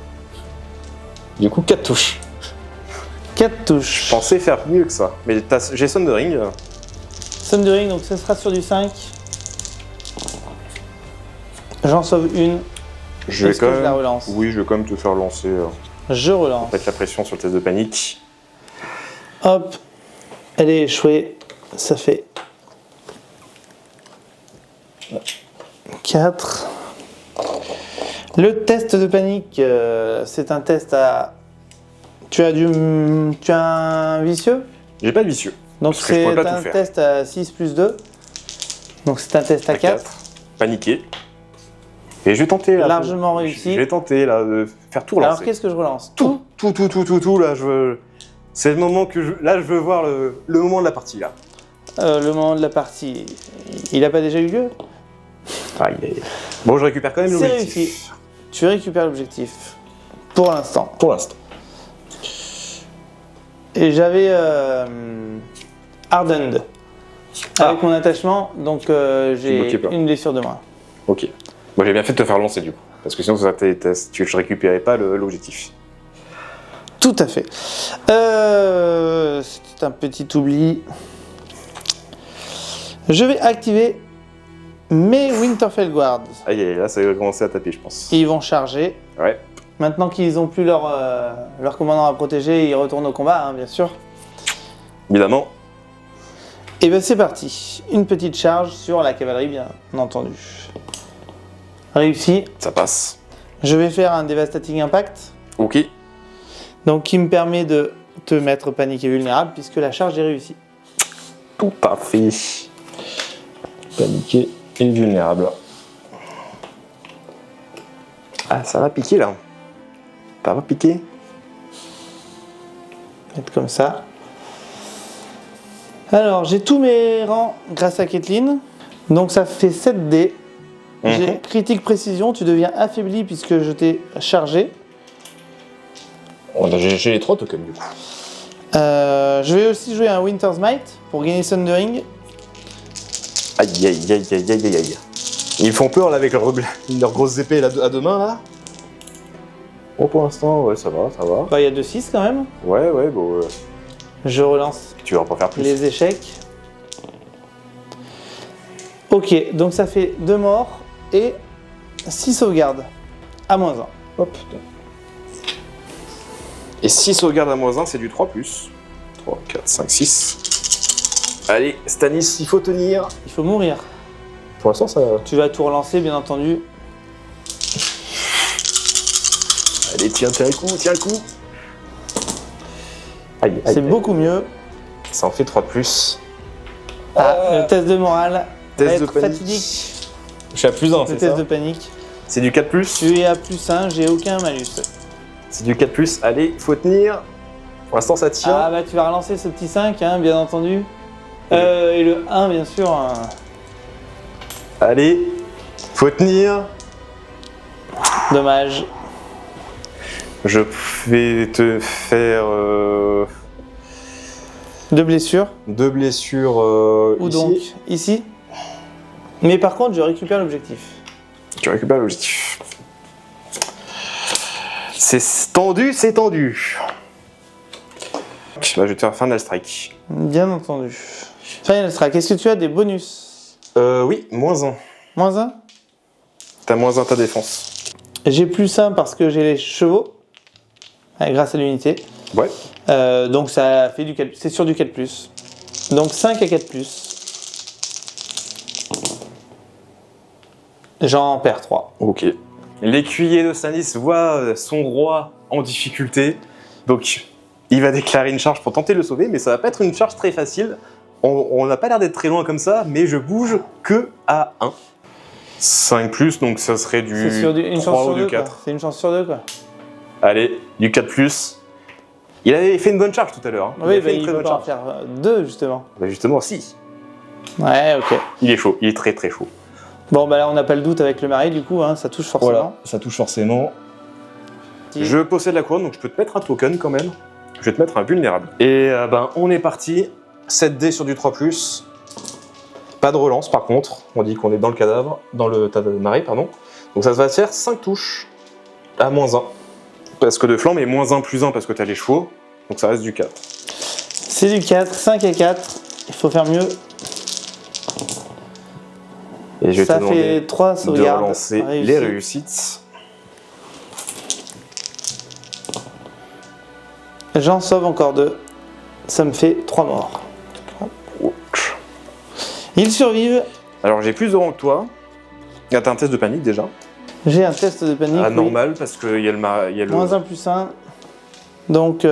Du coup, 4 touches. 4 touches. Je pensais faire mieux que ça. Mais j'ai Sundering. Sundering, donc ce sera sur du 5. J'en sauve une. Je vais Est-ce que quand je la même... relance? Oui, je vais quand même te faire lancer. Je relance. Mettre la pression sur le test de panique. Hop. Elle est échouée. Ça fait 4. Le test de panique, c'est un test à... Tu as un vicieux? J'ai pas de vicieux. Donc Parce que je c'est pourrais pas un tout faire. test à 6 plus 2. Donc c'est un test à 4. Paniqué. Et je vais tenter là. Largement réussi. Je vais tenter là de faire tout Alors relancer. qu'est-ce que je relance? Tout, là, je veux... C'est le moment que je... Là, je veux voir le moment de la partie, là. Le moment de la partie, il n'a pas déjà eu lieu? Aïe, aïe. Bon, je récupère quand même C'est l'objectif. réussi. Tu récupères l'objectif. Pour l'instant. Pour l'instant. Et j'avais Hardened. Avec mon attachement, donc j'ai bloquais pas. une blessure de moins. Ok. Moi, j'ai bien fait de te faire lancer, du coup. Parce que sinon, je récupérais pas l'objectif. Tout à fait. C'était un petit oubli. Je vais activer mes Winterfell Guards. Aïe, aïe, là, ça va commencer à taper, je pense. Ils vont charger. Ouais. Maintenant qu'ils n'ont plus leur commandant à protéger, ils retournent au combat, hein, bien sûr. Évidemment. Et bien c'est parti. Une petite charge sur la cavalerie, bien entendu. Réussi. Ça passe. Je vais faire un Devastating Impact. Ok. Donc qui me permet de te mettre panique et vulnérable puisque la charge est réussie. Tout parfait. Paniqué et vulnérable. Ah, ça va piquer, là. Ça va piquer. Mettre comme ça. Alors, j'ai tous mes rangs grâce à Caitlyn. Donc ça fait 7 dés. J'ai critique précision, tu deviens affaibli puisque je t'ai chargé. J'ai les 3 tokens, du coup. Je vais aussi jouer un Winter's Might pour gagner Sundering. Aïe, aïe, aïe, aïe, aïe, aïe. Ils font peur, là, avec leurs grosses épées là, à deux mains, là. Bon, pour l'instant, ouais, ça va, ça va. Bah, il y a 2-6 quand même. Ouais, ouais, bon... Je relance Tu vas pas faire plus. les échecs. Ok, donc ça fait 2 morts et 6 sauvegardes. À -1. Hop. Et 6 sauvegardes à -1, c'est du 3+. 3, 4, 5, 6. Allez, Stanis, il faut tenir. Il faut mourir. Pour l'instant, ça... Tu vas tout relancer, bien entendu. Allez, tiens le coup, tiens le coup. Aïe, aïe, C'est aïe. beaucoup mieux. Ça en fait 3+. Ah, le test de morale Test va de être panique. fatidique. Je suis à plus 1, Le c'est test ça de panique. C'est du 4+. Tu es à +1, j'ai aucun malus. C'est du 4+. Allez, faut tenir. Pour l'instant, ça tient. Ah bah tu vas relancer ce petit 5, hein, bien entendu. Et le 1, bien sûr. Hein. Allez, faut tenir. Dommage. Je vais te faire 2 blessures. 2 blessures Où ici. donc? Ici. Mais par contre, je récupère l'objectif. Tu récupères l'objectif. C'est tendu, c'est tendu. Bah, je vais te faire Final Strike. Bien entendu. Final Strike, est-ce que tu as des bonus? Oui, -1. -1. T'as -1 ta défense. J'ai +1 parce que j'ai les chevaux. Grâce à l'unité. Ouais. Donc ça fait du 4, c'est sur du 4+. Donc 5 à 4+. J'en perds 3. Ok. L'écuyer de Stannis voit son roi en difficulté. Donc, il va déclarer une charge pour tenter de le sauver, mais ça va pas être une charge très facile. On n'a pas l'air d'être très loin comme ça, mais je bouge que à 1. 5+, donc ça serait du C'est sur une 3 chance sur ou du 2. 4. C'est une chance sur 2 quoi. Allez, du 4+. Il avait fait une bonne charge tout à l'heure. Hein. Oui, avait fait il une très peut bonne pas en charge. faire 2 justement. Bah justement, si. Ouais, ok. Il est chaud, il est très très chaud. Bon, bah là on n'a pas le doute avec le mari, du coup, hein, ça touche forcément. Voilà, ça touche forcément. Si. Je possède la couronne, donc je peux te mettre un token quand même. je vais te mettre un vulnérable. Et on est parti. 7D sur du 3+. Pas de relance par contre. On dit qu'on est dans le cadavre, dans le tas de marée, pardon. Donc ça va te faire 5 touches à -1. Parce que de flamme est -1+1 parce que tu as les chevaux. Donc ça reste du 4. C'est du 4, 5 et 4. Il faut faire mieux. Et je vais Ça te demander fait 3 de sauvegardes. relancer les réussites. J'en sauve encore 2. Ça me fait 3 morts. Ils survivent. Alors j'ai plus de rang que toi. Ah, t'as un test de panique déjà. J'ai un test de panique. Ah, oui. normal, parce qu'il y a le... -1+1. Donc,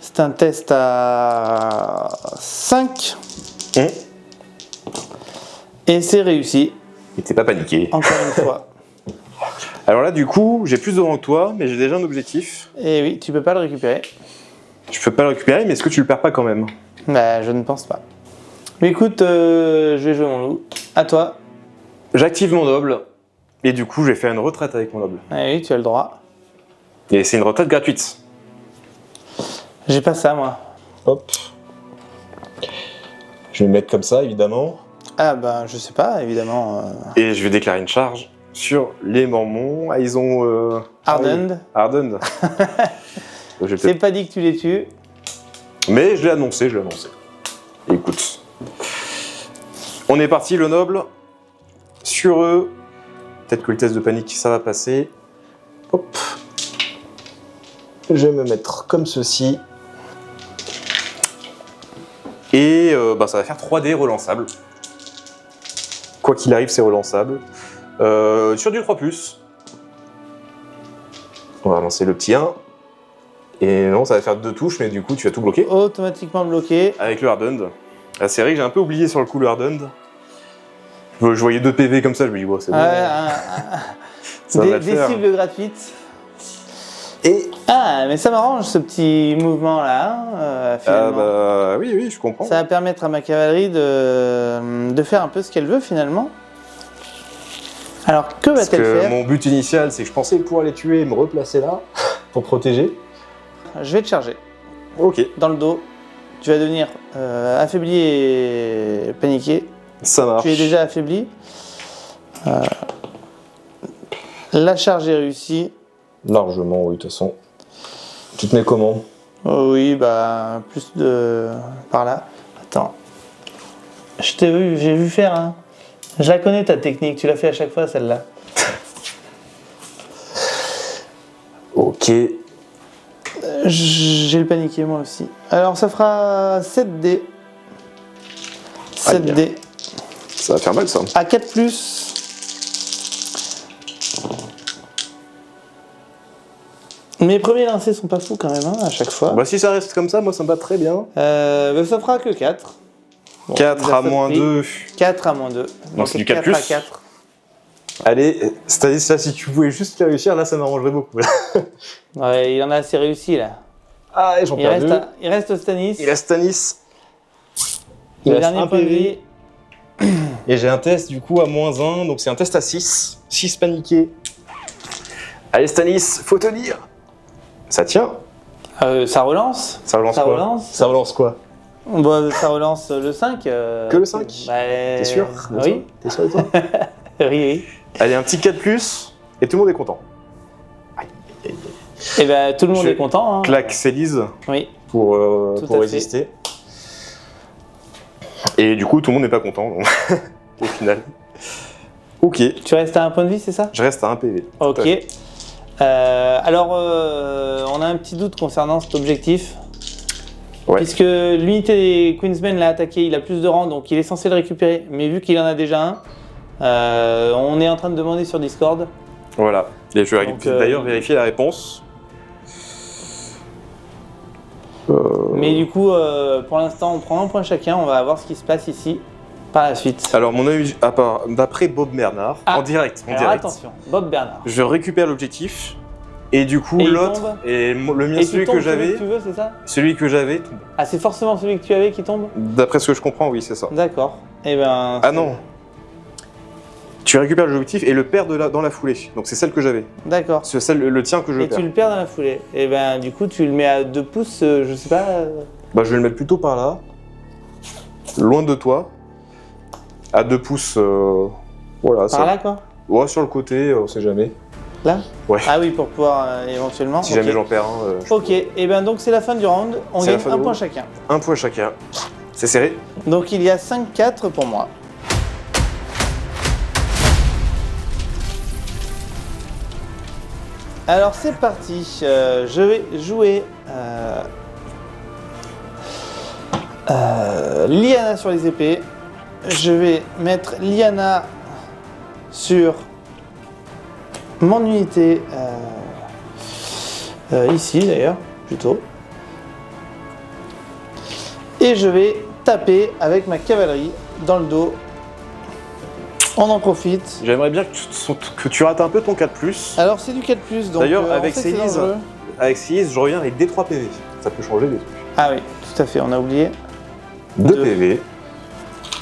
c'est un test à 5. Et c'est réussi, Et t'es pas paniqué. encore une fois. Alors là, du coup, j'ai plus de rang que toi, mais j'ai déjà un objectif. Et oui, tu peux pas le récupérer. Je peux pas le récupérer, mais est-ce que tu le perds pas quand même? Bah, je ne pense pas. Mais écoute, je vais jouer mon loup. À toi. J'active mon noble, et du coup, je vais faire une retraite avec mon noble. Ah oui, tu as le droit. Et c'est une retraite gratuite. J'ai pas ça, moi. Hop. Je vais me mettre comme ça, évidemment. Ah ben, je sais pas, évidemment. Et je vais déclarer une charge sur les Mormons. Ah, ils ont... Hardened. Hardened. Je vais C'est peut-être- pas dit que tu les tues. Mais je l'ai annoncé, Écoute. On est parti, le noble. Sur eux. Peut-être que le test de panique, ça va passer. Hop. Je vais me mettre comme ceci. Et ça va faire 3D relançable. Quoi qu'il arrive, c'est relançable. Sur du 3+. On va lancer le petit 1. Et non, ça va faire 2 touches, mais du coup, tu as tout bloqué. Automatiquement bloqué. Avec le Hardened. Ah, c'est vrai que j'ai un peu oublié sur le coup le Hardened. Je voyais 2 PV comme ça, je me dis, bon, c'est bon. Ça va le Des faire. cibles gratuites. Et... Ah, mais ça m'arrange ce petit mouvement-là, finalement. Oui, je comprends. Ça va permettre à ma cavalerie de faire un peu ce qu'elle veut, finalement. Alors, que Parce va-t-elle que faire? mon but initial, c'est que je pensais pouvoir les tuer et me replacer là pour protéger. Je vais te charger. Ok, Dans le dos. Tu vas devenir affaibli et paniqué. ça marche. Tu es déjà affaibli. La charge est réussie. Largement, oui, de toute façon. Tu te mets comment? Oh oui, bah, plus de... par là. Attends. J'ai vu faire, hein. Je la connais ta technique, tu l'as fait à chaque fois celle-là. Ok. J'ai le paniqué moi aussi. Alors ça fera 7D. 7D. Ça va faire mal, ça. À 4+. Mes premiers lancers sont pas fous quand même, hein, à chaque fois. Bah, si ça reste comme ça, moi, ça me va très bien. Ça fera que 4. Bon, 4 à -2. 4 à -2. Donc c'est du 4 4+. à 4. Allez, Stanislas, si tu pouvais juste les réussir, là, ça m'arrangerait beaucoup. Là. Ouais, il en a assez réussi là. Ah, et j'en Il perds reste, deux. il reste Stanis. Il reste Stanis. Il le reste dernier un PV. PV. Et j'ai un test du coup à -1, donc c'est un test à 6. 6 paniqués. Allez, Stanis, faut te dire. Ça tient. Ça relance. Ça relance Ça quoi relance. Ça relance quoi? Bah, ça relance le 5. Que le 5? T'es T'es sûr? Oui. T'es sûr de toi? Oui, oui. Allez, un petit 4+, et tout le monde est content. Et ben tout le monde Je est content. Hein. Claque Célise Oui. pour Tout à fait. résister. Et du coup, tout le monde n'est pas content, donc, au final. Ok, Tu restes à un point de vie, c'est ça? je reste à 1 PV. Ok. Tout à fait. Alors, on a un petit doute concernant cet objectif. Ouais. Puisque l'unité des Queensmen l'a attaqué, il a plus de rang, donc il est censé le récupérer. Mais vu qu'il en a déjà un, on est en train de demander sur Discord. Voilà. Et je vais Donc, d'ailleurs vérifier la réponse. Mais du coup, pour l'instant, on prend un point chacun. On va voir ce qui se passe ici par la suite. Alors, mon avis, d'après Bob Bernard, Ah. en direct, Alors attention, Bob Bernard. je récupère l'objectif. Et du coup, Et il l'autre, tombe. et le mien, Et celui tu tombes que j'avais, tu veux, c'est ça? tombe. Ah, c'est forcément celui que tu avais qui tombe? D'après ce que je comprends, oui, c'est ça. D'accord. Eh ben. Ah non. Tu récupères l'objectif et le perds dans la foulée. Donc c'est celle que j'avais. D'accord. C'est le tien que je Et perds. tu le perds dans la foulée. Et ben du coup tu le mets à 2 pouces, je sais pas. Bah, je vais le mettre plutôt par là. Loin de toi. À 2 pouces. Voilà. Par là quoi. Ouais, sur le côté, on sait jamais. Là. Ouais. Ah oui, pour pouvoir éventuellement. Si ok. jamais j'en perds un. Ok, et bien donc c'est la fin du round, on C'est la gagne fin un du point round. chacun. Un point chacun. C'est serré. Donc il y a 5-4 pour moi. Alors c'est parti, je vais jouer Lyanna sur les épées. Je vais mettre Lyanna sur mon unité ici d'ailleurs, plutôt. Et je vais taper avec ma cavalerie dans le dos. On en profite. J'aimerais bien que tu rates un peu ton 4+. Alors c'est du 4+, donc D'ailleurs, on avec sait que c'est Célise, dangereux. Avec Célise, je reviens avec D3 PV. Ça peut changer des trucs. Ah oui, tout à fait, on a oublié. 2 Deux. PV.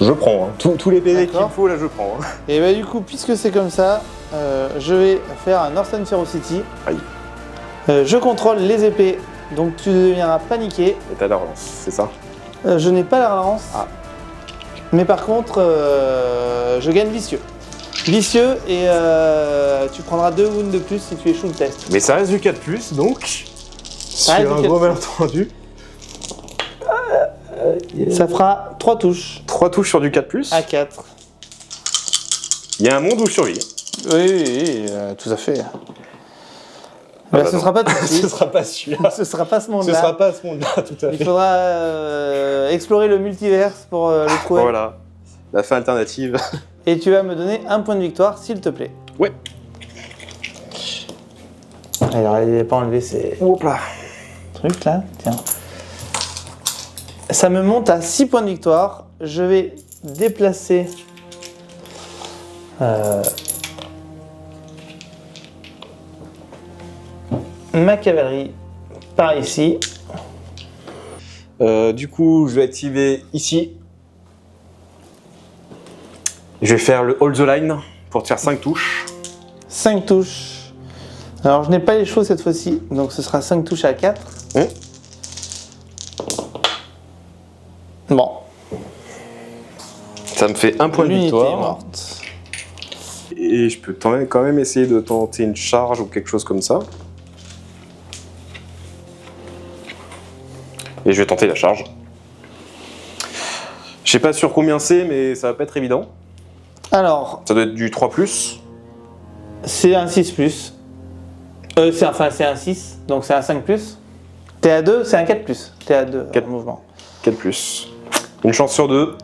Je prends. Hein. Tous les PV qu'il D'accord. me faut, là, je prends. Hein. Et bah du coup, puisque c'est comme ça, je vais faire un Northern Ferocity. Aïe. Je contrôle les épées, donc tu deviendras paniqué. Et t'as la relance, c'est ça? Je n'ai pas la relance. Ah. Mais par contre, je gagne vicieux. Vicieux et tu prendras 2 wounds de plus si tu échoues le test. Mais ça reste du 4+, donc. Ça reste Sur un du gros 4+. malentendu. Ça fera 3 touches 3 touches sur du 4+. à 4. Il y a un monde où je survis. Oui, tout à fait. Bah, bah ce non. sera pas tout de Ce suite. sera pas celui-là. Ce sera pas ce Ce monde-là. sera pas à ce monde-là, tout à Il fait. faudra explorer le multiverse pour le trouver. Voilà. La fin alternative. Et tu vas me donner un point de victoire, s'il te plaît. Ouais. Alors, il n'a pas enlevé ces Hop là. trucs là. Tiens. Ça me monte à 6 points de victoire. Je vais déplacer. Ma cavalerie par ici. Du coup, je vais activer ici. Je vais faire le Hold the Line pour te faire 5 touches. 5 touches. Alors, je n'ai pas les chevaux cette fois-ci, donc ce sera 5 touches à 4. Bon, Ça me fait un point de l'unité est victoire. morte. Et je peux quand même essayer de tenter une charge ou quelque chose comme ça. Et je vais tenter la charge. Je sais pas sur combien c'est, mais ça va pas être évident. Alors, Ça doit être du 3+. c'est un 6+. C'est un 6, donc c'est un 5+. T'es à 2, c'est un 4+. T'es à 2 4. en mouvement. 4+. Une chance sur 2.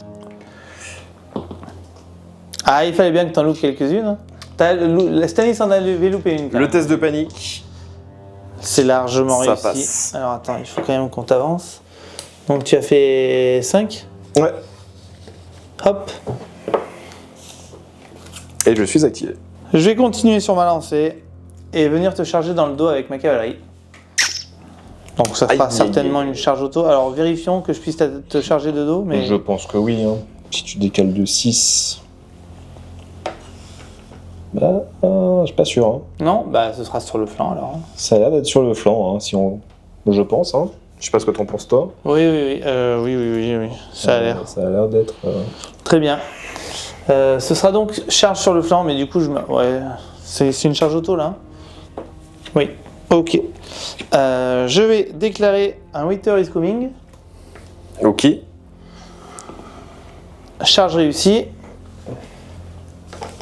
Ah, il fallait bien que t'en loupes quelques-unes. La Stanis en avait loupé une. quand Le même. test de panique. C'est largement Ça réussi. passe. Alors attends, il faut quand même qu'on t'avance. Donc tu as fait 5. Ouais. Hop. Et je suis activé. Je vais continuer sur ma lancée et venir te charger dans le dos avec ma cavalerie. Donc ça fera Aïe, aïe, certainement aïe. une charge auto. Alors vérifions que je puisse te charger de dos, mais Je pense que oui. Hein. Si tu décales de 6. Bah, je suis pas sûr. Hein. non, bah ce sera sur le flanc alors. Ça a l'air d'être sur le flanc, hein, si on... je pense. Hein. Je sais pas ce que t'en penses toi. Oui, ça a l'air. Ça a l'air d'être. Très bien. Ce sera donc charge sur le flanc, mais du coup, ouais, c'est une charge auto là. Oui, ok. Je vais déclarer un Winter is coming. Ok. Charge réussie.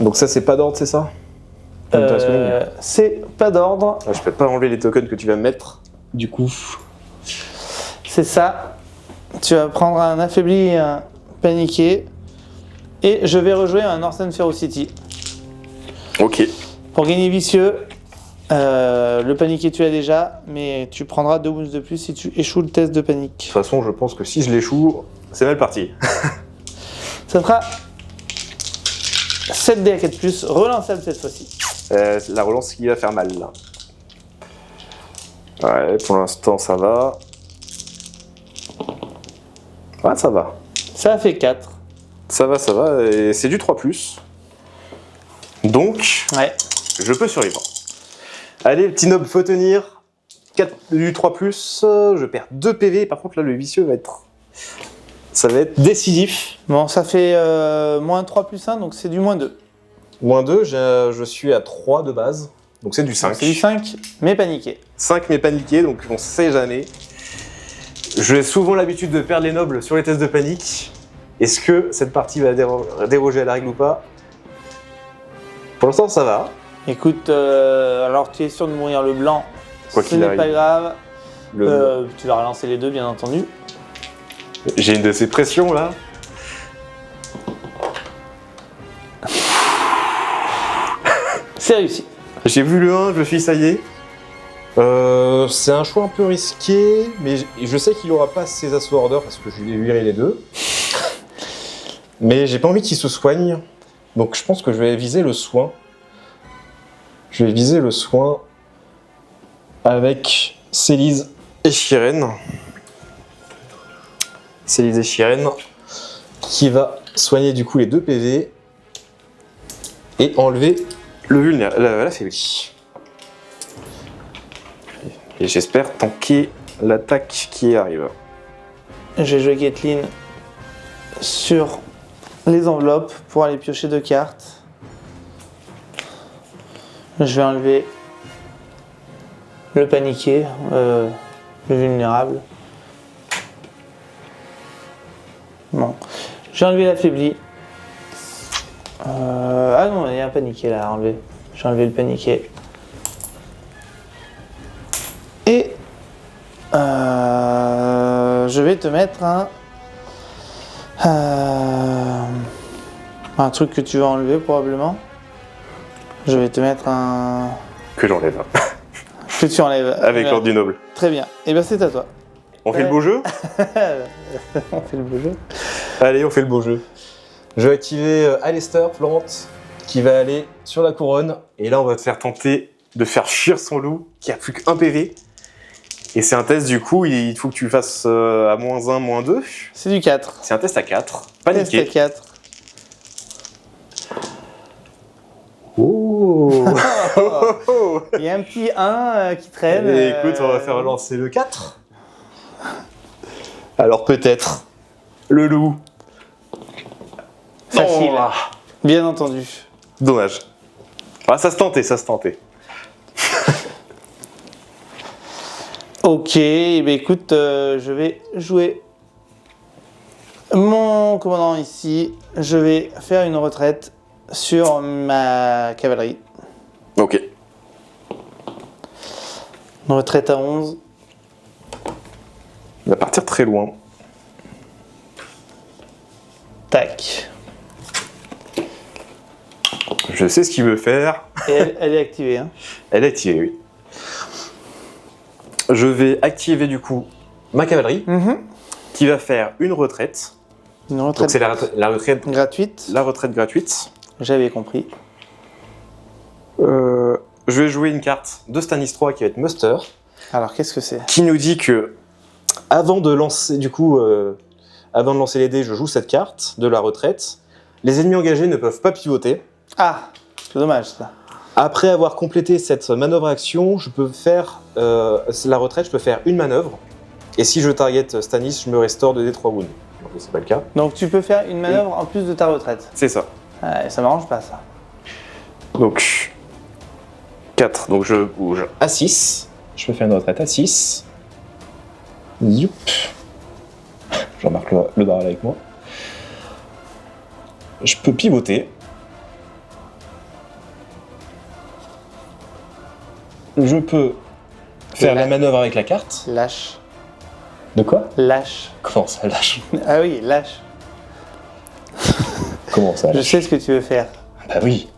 Donc ça c'est pas d'ordre, c'est ça? C'est pas d'ordre, Je peux pas enlever les tokens que tu vas mettre. Du coup, c'est ça. Tu vas prendre un affaibli et un paniqué. Et je vais rejouer un Northern Ferocity. Ok. Pour gagner vicieux, le paniqué tu l'as déjà, mais tu prendras 2 wounds de plus si tu échoues le test de panique. De toute façon, je pense que si je l'échoue, c'est mal parti. Ça fera 7D à 4+, relançable cette fois-ci. La relance qui va faire mal là. Ouais, pour l'instant ça va. Ouais, ça va. Ça a fait 4. Ça va, et c'est du 3+. Donc, Ouais. je peux survivre. Allez, le petit noble, faut tenir. 4 du 3+, je perds 2 PV. Par contre, là, le vicieux va être... Ça va être décisif. Bon, ça fait moins 3 plus 1, donc c'est du moins 2. Moins 2, je suis à 3 de base. Donc c'est du 5. C'est du 5, mais paniqué. 5 mais paniqué, donc on sait jamais. J'ai souvent l'habitude de perdre les nobles sur les tests de panique. Est-ce que cette partie va déroger à la règle ou pas? Pour l'instant, ça va. Écoute, alors tu es sûr de mourir le blanc, Quoi ce qu'il n'est arrive. pas grave. Le- Tu vas relancer les deux, bien entendu. J'ai une de ces pressions là. C'est réussi. J'ai vu le 1, je me suis dit, ça y est. C'est un choix un peu risqué, mais je sais qu'il aura pas ses assauts order parce que je lui ai viré les deux. Mais j'ai pas envie qu'il se soigne, donc je pense que je vais viser le soin. Je vais viser le soin avec Célise et Chirène. Célise et Chirène qui va soigner du coup les 2 PV et enlever le l'affaibli. Et j'espère tanker l'attaque qui arrive. J'ai joué Caitlyn sur les enveloppes pour aller piocher 2 cartes. Je vais enlever le paniqué, le vulnérable. Bon, j'ai enlevé l'affaibli. Ah non, il y a un paniqué là à enlever. J'ai enlevé le paniqué. Et je vais te mettre un truc que tu vas enlever probablement. Je vais te mettre un... Que j'enlève. que tu enlèves. Avec Voilà. l'ordre du noble. Très bien. Et bien c'est à toi. On fait le beau jeu? On fait le beau jeu. Allez, on fait le beau jeu. Je vais activer Alistair, plante, qui va aller sur la couronne. Et là, on va te faire tenter de faire fuir son loup, qui a plus qu'un PV. Et c'est un test, du coup, il faut que tu le fasses à -1, -2. C'est du 4. C'est un test à 4. Test Paniqué. à 4. Oh. Il y a un petit 1 qui traîne. Et écoute, on va faire lancer le 4. Alors peut-être le loup. Facile. Oh. Bien entendu. Dommage. Ah, ça se tentait, ça se tentait. Ok, eh bien, écoute, je vais jouer mon commandant ici. Je vais faire une retraite sur ma cavalerie. Ok. Une retraite à 11. Il va partir très loin. Tac. Je sais ce qu'il veut faire. Et elle est activée. Hein. Elle est activée, oui. Je vais activer du coup ma cavalerie qui va faire une retraite. Une Donc retraite c'est la retraite gratuite. J'avais compris. Je vais jouer une carte de Stannis 3 qui va être Muster, Alors, qu'est-ce que c'est? qui nous dit que avant de lancer avant de lancer les dés, je joue cette carte de la retraite. Les ennemis engagés ne peuvent pas pivoter. Ah, c'est dommage ça. Après avoir complété cette manœuvre action, je peux faire la retraite, je peux faire une manœuvre. Et si je target Stannis, je me restaure de D3 wounds. Donc c'est pas le cas. Donc, tu peux faire une manœuvre en plus de ta retraite. C'est ça. Ça m'arrange pas ça. Donc 4, donc je bouge à 6. Je peux faire une retraite à 6. Youp. Je remarque le barrel avec moi. Je peux pivoter. Je peux faire la manœuvre avec la carte. Lâche. De quoi? Lâche. Comment ça lâche? Ah oui, lâche. Comment ça Je sais ce que tu veux faire. Bah oui.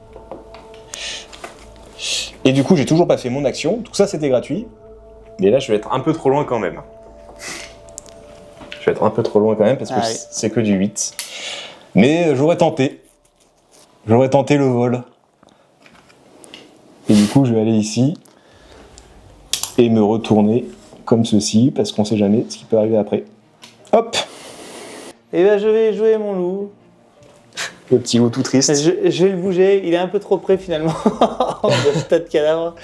Et du coup, j'ai toujours pas fait mon action. Tout ça, c'était gratuit. Mais là, je vais être un peu trop loin quand même. Je vais être un peu trop loin quand même parce que oui. c'est que du 8. Mais j'aurais tenté. J'aurais tenté le vol. Et du coup, je vais aller ici et me retourner comme ceci parce qu'on sait jamais ce qui peut arriver après. Hop! Eh bien, je vais jouer mon loup. Le petit loup tout triste. Je vais le bouger, il est un peu trop près finalement, le tas de cadavres.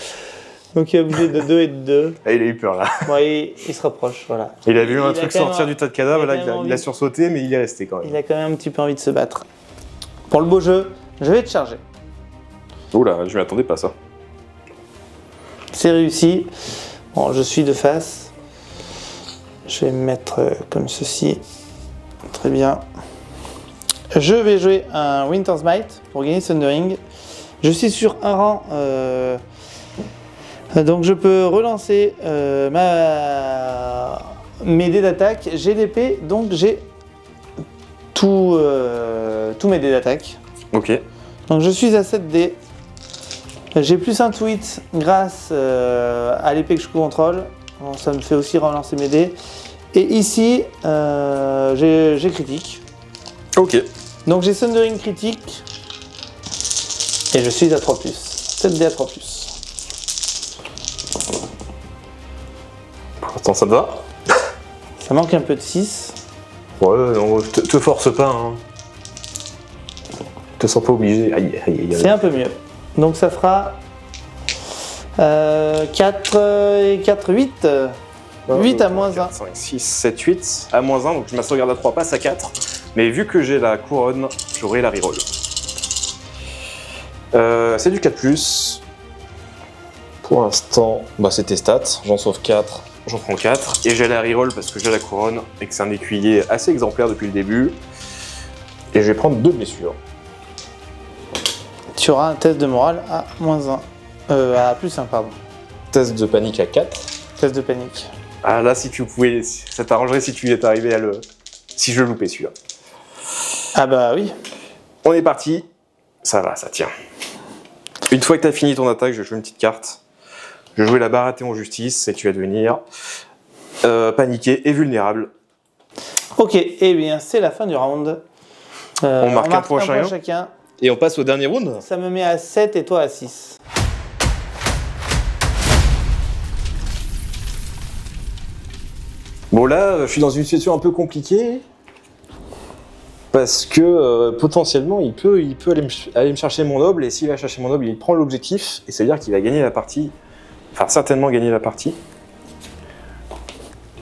Donc il va bouger de 2 et de 2. Ah, il a eu peur là. Bon, il se rapproche, voilà. Il a vu un a truc quand même sortir du tas de cadavres, il a là quand même il a envie. sursauté, mais il est resté quand même. Il a quand même un petit peu envie de se battre. Pour le beau jeu, je vais te charger. Oula, je m'y attendais pas ça. C'est réussi. Bon, je suis de face. Je vais me mettre comme ceci. Très bien. Je vais jouer un Winter's Might pour gagner Thundering. Je suis sur un rang. Donc je peux relancer mes dés d'attaque. J'ai l'épée, donc j'ai tous mes dés d'attaque. Ok. Donc je suis à 7 dés. J'ai plus un tweet grâce à l'épée que je contrôle. Bon, ça me fait aussi relancer mes dés. Et ici, j'ai critique. Ok. Donc j'ai Thundering critique. Et je suis à 3+. 7 dés à 3+. Pour l'instant, ça te va? Ça manque un peu de 6. Ouais, non, te force pas. Hein. Te sens pas obligé. Aïe, aïe, aïe. C'est un peu mieux. Donc ça fera 4 et 4, 8. 8 à moins 1. 4, 5, 6, 7, 8 à moins 1, donc ma sauvegarde à 3 passe à 4. Mais vu que j'ai la couronne, j'aurai la reroll. C'est du 4+. Pour l'instant, bah c'est tes stats. J'en sauve 4, j'en prends 4. Et j'ai la reroll parce que j'ai la couronne et que c'est un écuyer assez exemplaire depuis le début. Et je vais prendre 2 blessures. Tu auras un test de morale à moins 1. À plus 1, pardon. Test de panique à 4. Test de panique. Ah là, si tu pouvais, ça t'arrangerait si tu étais arrivé à le... Si je le loupais celui-là. Ah bah oui. On est parti. Ça va, ça tient. Une fois que tu as fini ton attaque, je vais jouer une petite carte. Je vais jouer la Baratheon justice et tu vas devenir paniqué et vulnérable. Ok, et bien c'est la fin du round. On marque un point chacun. Et on passe au dernier round. Ça me met à 7 et toi à 6. Bon là, je suis dans une situation un peu compliquée. Parce que potentiellement, il peut aller me chercher mon noble. Et s'il va chercher mon noble, il prend l'objectif. Et ça veut dire qu'il va gagner la partie. Enfin, certainement gagner la partie.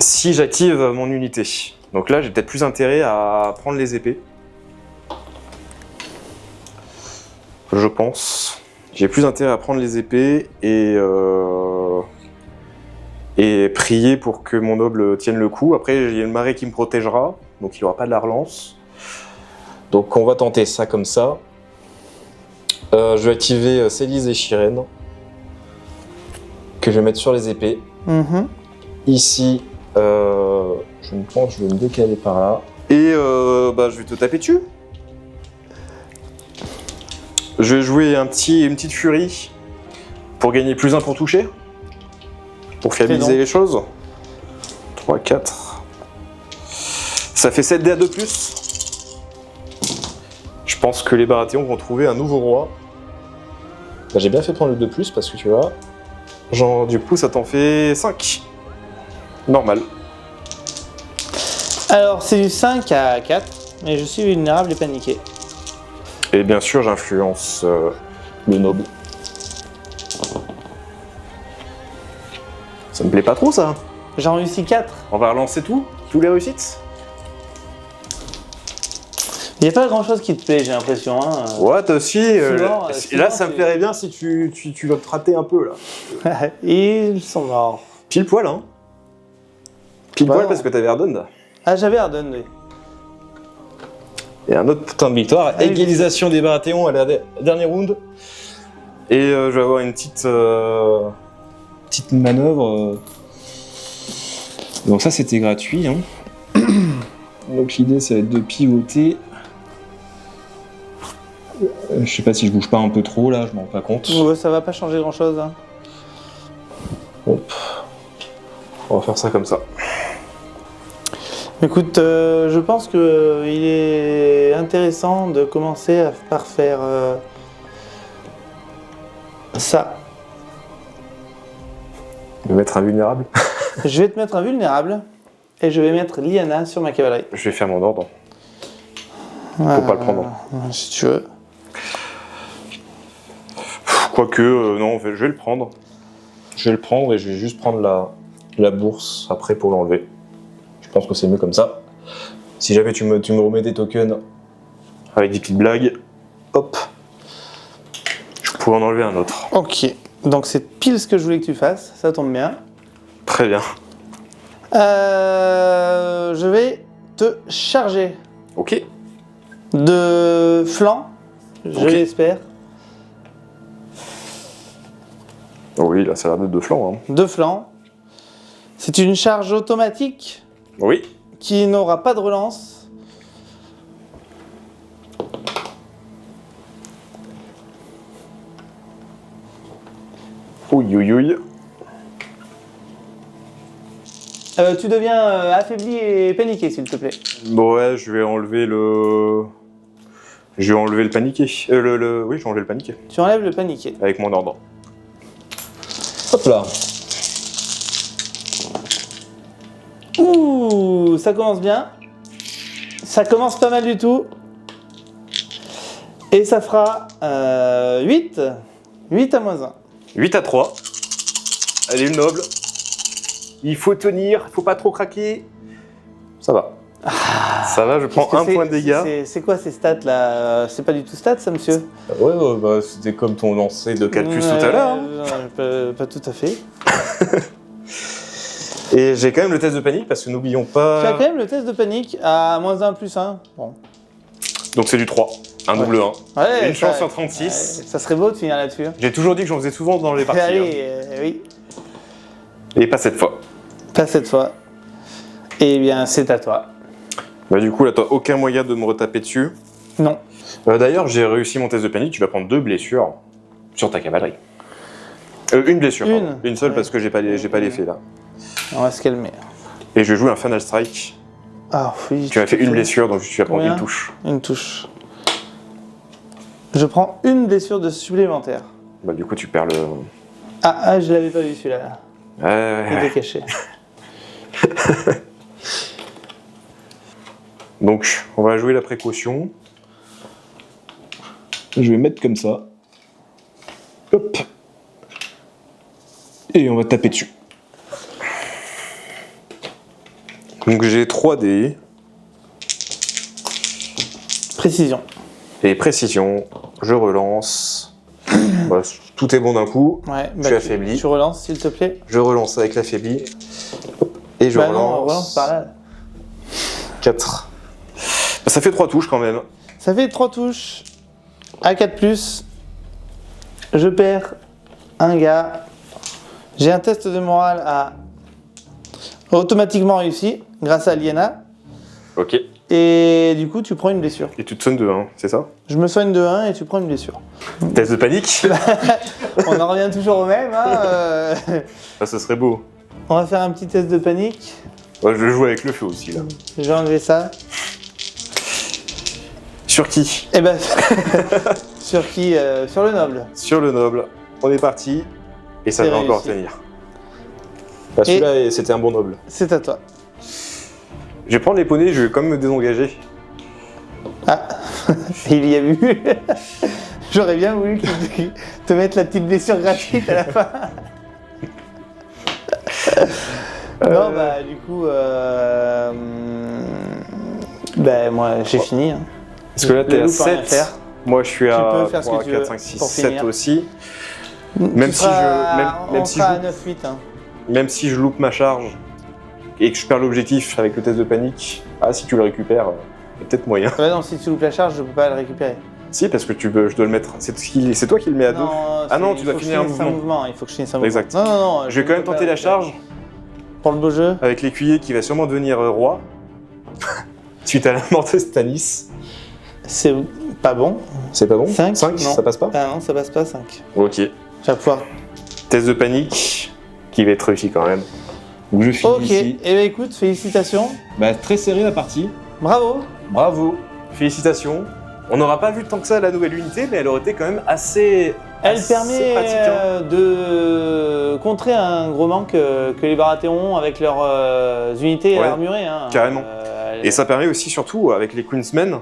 Si j'active mon unité. Donc là, j'ai peut-être plus intérêt à prendre les épées. Je pense. J'ai plus intérêt à prendre les épées et prier pour que mon noble tienne le coup. Après, il y a le marais qui me protégera, donc il n'aura pas de la relance. Donc on va tenter ça comme ça. Je vais activer Célise et Shireen, que je vais mettre sur les épées. Ici, je me pense, je vais me décaler par là. Et je vais te taper dessus. Je vais jouer une petite furie pour gagner plus 1 pour toucher. Pour fiabiliser les choses. 3, 4. Ça fait 7 dés à 2+. Je pense que les Baratheons vont trouver un nouveau roi. Bah, j'ai bien fait prendre le 2+, parce que tu vois. Genre, du coup, ça t'en fait 5. Normal. Alors c'est du 5 à 4, mais je suis vulnérable et paniqué. Et bien sûr, j'influence le noble. Ça me plaît pas trop, ça. J'en réussis 4. On va relancer tout. Tous les réussites. Il n'y a pas grand chose qui te plaît, j'ai l'impression. Hein. Ouais, toi aussi. Souvent, et là, ça me plairait bien si tu vas te rater un peu, là. Ils sont morts. Pile poil, hein. Pile Bah poil non. parce que t'avais Ardon. Ah, j'avais Ardon, oui. Et un autre putain de victoire. Allez, Égalisation des Baratheons à la dernière round. Et je vais avoir une petite manœuvre. Donc ça, c'était gratuit. Hein. Donc l'idée, ça va être de pivoter. Je sais pas si je bouge pas un peu trop là, je m'en rends pas compte. Ouais, ça va pas changer grand chose. Hein. Hop. On va faire ça comme ça. Écoute, je pense qu'il est intéressant de commencer par faire ça. Je vais mettre invulnérable. Je vais te mettre invulnérable et je vais mettre Lyanna sur ma cavalerie. Je vais faire mon ordre. Faut pas le prendre. Si tu veux. Quoique, non, je vais le prendre. Je vais le prendre et je vais juste prendre la bourse après pour l'enlever. Je pense que c'est mieux comme ça. Si jamais tu me remets des tokens avec des petites blagues, hop, je pourrais en enlever un autre. Ok, donc c'est pile ce que je voulais que tu fasses, ça tombe bien. Très bien. Je vais te charger Ok. de flanc, je Ok. l'espère. Oh oui, là, ça a l'air d'être de flanc. Hein. De flanc. C'est une charge automatique Oui. qui n'aura pas de relance. Ouïe, ouïe, ouïe. Tu deviens affaibli et paniqué, s'il te plaît. Bon, ouais, je vais enlever le paniqué. Oui, j'ai enlevé le paniqué. Tu enlèves le paniqué. Avec mon ordre. Hop là. Ouh, ça commence bien. Ça commence pas mal du tout. Et ça fera 8. 8 à moins 1. 8 à 3. Allez, le noble. Il faut tenir, il faut pas trop craquer. Ça va. Ça va, je prends un point de dégâts. C'est quoi ces stats là? C'est pas du tout stats ça, monsieur? Ouais, bah, c'était comme ton lancer de Calcul tout à l'heure. Pas tout à fait. Et j'ai quand même le test de panique parce que n'oublions Tu as pas. quand même le test de panique à moins 1 plus 1. Bon. Donc c'est du 3. Un double 1. Ouais, Une ça- chance sur 36. Ça serait beau de finir là-dessus. J'ai toujours dit que j'en faisais souvent dans les parties. hein. Allez, oui. Et pas cette fois. Pas cette fois. Eh bien, c'est à toi. Bah, du coup, là, t'as aucun moyen de me retaper dessus. Non. D'ailleurs, j'ai réussi mon test de panique. Tu vas prendre 2 blessures sur ta cavalerie. Une blessure, Une. pardon. Une seule Ouais. parce que j'ai pas l'effet là. On va se calmer. Et je vais jouer un Final Strike. Ah oui. Tu m'as fait une blessure, donc tu vas prendre Combien une touche. Une touche. Je prends une blessure de supplémentaire. Bah, du coup, tu perds le. Ah, je l'avais pas vu celui-là. Ouais. Il était caché. Donc, on va jouer la précaution. Je vais mettre comme ça. Hop. Et on va taper dessus. Donc, j'ai 3 dés. Précision. Et précision, je relance. Voilà, tout est bon d'un coup. Ouais, Je suis affaibli. Tu relances, s'il te plaît. Je relance avec l'affaibli. Et je Bah relance. non, on relance par là. 4. Bah, ça fait 3 touches quand même. Ça fait 3 touches. À 4+. Je perds un gars. J'ai un test de morale à automatiquement réussi grâce à Aliena. Ok. Et du coup, tu prends une blessure. Et tu te sonnes de 1, c'est ça? Je me soigne de 1 et tu prends une blessure. Test de panique? On en revient toujours au même. Hein, Ah, ça serait beau. On va faire un petit test de panique. Ouais, je joue avec le feu aussi là. J'ai enlevé ça. Sur qui? Et ben, sur qui sur le noble. Sur le noble. On est parti. Et ça C'est va encore réussi. tenir. Bah, celui-là, c'était un bon noble. C'est à toi. Je vais prendre les poneys, je vais quand même me désengager. Ah, il y a vu. J'aurais bien voulu te mettre la petite blessure gratuite à la fin. Non, bah du coup, bah moi j'ai fini. Hein. Parce que là, t'es Le à loup peut rien 7. faire. Moi, je suis à peux faire ce que 3, tu 4, veux 5, 6, pour 7 finir. aussi. Tu Même si seras- même on si sera je- à 9-8. Hein. Même si je loupe ma charge et que je perds l'objectif avec le test de panique, si tu le récupères, il y a peut-être moyen. Ouais, non, si tu loupes la charge, je peux pas le récupérer. Si, parce que je dois le mettre. C'est toi qui le mets à 2. Ah non, c'est- tu dois il faut que je finir un finisse mouvement. Il faut que je finisse un mouvement. Exact. Non, non, non. Je vais quand même peux pas tenter la récupérer. charge Pour le beau jeu. avec l'écuyer qui va sûrement devenir roi. Suite à la mort de Stanis. C'est pas bon. C'est pas bon? 5, 5, non. ça passe pas? Ah non, ça passe pas 5. Ok. Je vais pouvoir. Test de panique qui va être réussi quand même. Donc je finis Ok, ici. et ben écoute, félicitations. Bah, très serré la partie. Bravo. Bravo. Félicitations. On n'aura pas vu tant que ça la nouvelle unité, mais elle aurait été quand même assez. Elle assez permet pratique, hein. de contrer un gros manque que les Baratheons avec leurs unités Ouais, armurées. Hein. carrément. Et ça permet aussi, surtout, avec les Queensmen,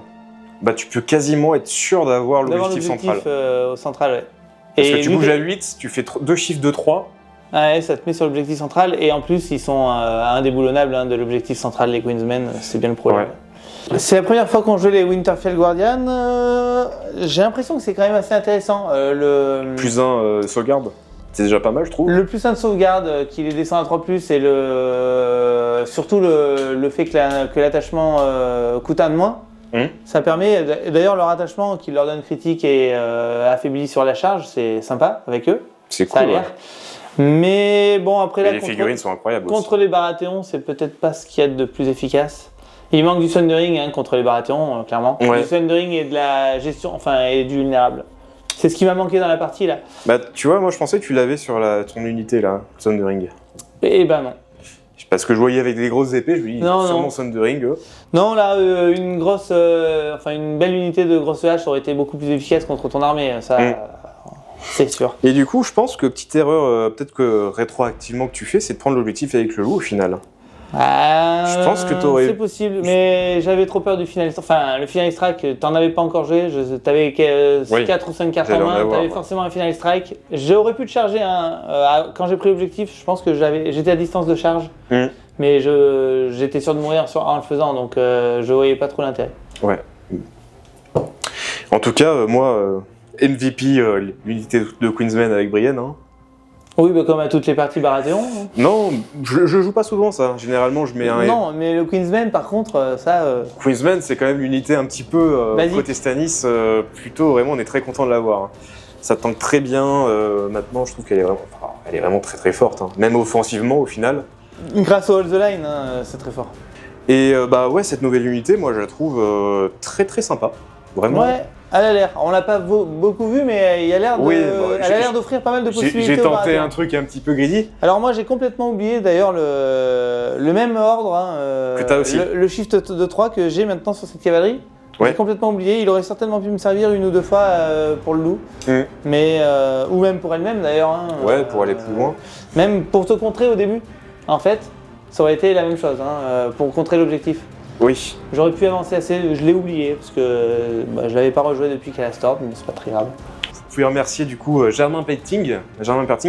bah, tu peux quasiment être sûr d'avoir l'objectif central. Au central, ouais. Parce que tu vu bouges à 8, tu fais 2 chiffres de 3. Ouais, ça te met sur l'objectif central et en plus ils sont indéboulonnables de l'objectif central, les Queensmen, c'est bien le problème. Ouais. C'est la première fois qu'on joue les Winterfell Guardian, j'ai l'impression que c'est quand même assez intéressant. Plus 1 sauvegarde, c'est déjà pas mal je trouve. Le plus 1 de sauvegarde qui les descend à 3+, et surtout le fait que l'attachement coûte 1 de moins. Ça permet, d'ailleurs leur attachement qui leur donne critique et affaibli sur la charge, c'est sympa avec eux. C'est cool. Ça a l'air. Mais bon, après là, les figurines sont incroyables contre les Baratheons, c'est peut-être pas ce qu'il y a de plus efficace. Il manque du Sundering contre les Baratheons, clairement. Ouais. Du Sundering et de la gestion, et du vulnérable. C'est ce qui m'a manqué dans la partie là. Bah tu vois, moi je pensais que tu l'avais sur ton unité là, Sundering. Eh ben non. Parce que je voyais avec des grosses épées, je lui dis sûrement Sundering. Non, là, une belle unité de grosse hache aurait été beaucoup plus efficace contre ton armée, ça, c'est sûr. Et du coup, je pense que petite erreur, peut-être que rétroactivement que tu fais, c'est de prendre l'objectif avec le loup au final. Je pense que t'aurais... C'est possible, mais j'avais trop peur du final. Enfin, le final strike, t'en avais pas encore joué, t'avais 4 ou 5 cartes en main, t'avais forcément un final strike. J'aurais pu te charger quand j'ai pris l'objectif, je pense que j'étais à distance de charge, mais j'étais sûr de mourir en le faisant, donc je voyais pas trop l'intérêt. Ouais. En tout cas, moi, MVP, l'unité de Queensmen avec Brienne. Hein. Oui, bah comme à toutes les parties Baratheon. Non, je joue pas souvent ça. Généralement, je mets un. Non, mais le Queensmen, par contre, ça. Queensmen, c'est quand même l'unité un petit peu côté Stannis. Plutôt, vraiment, on est très content de l'avoir. Hein. Ça tank très bien. Maintenant, je trouve qu'elle est vraiment très très forte. Hein. Même offensivement, au final. Grâce au Hold the Line, c'est très fort. Et bah ouais, cette nouvelle unité, moi, je la trouve très très sympa. Vraiment. Ouais. Elle a l'air, on l'a pas beaucoup vu, mais il a l'air elle a l'air d'offrir pas mal de possibilités. J'ai tenté un truc un petit peu greedy. Alors moi j'ai complètement oublié d'ailleurs le même ordre, que t'as aussi. Le shift de 3 que j'ai maintenant sur cette cavalerie. Ouais. J'ai complètement oublié, il aurait certainement pu me servir 1 ou 2 fois pour le loup, mais ou même pour elle-même d'ailleurs. Hein, ouais, pour aller plus loin. Même pour te contrer au début, en fait, ça aurait été la même chose, pour contrer l'objectif. Oui. J'aurais pu avancer assez, je l'ai oublié parce que je l'avais pas rejoué depuis Calastord, mais c'est pas très grave. Vous pouvez remercier du coup Germain Painting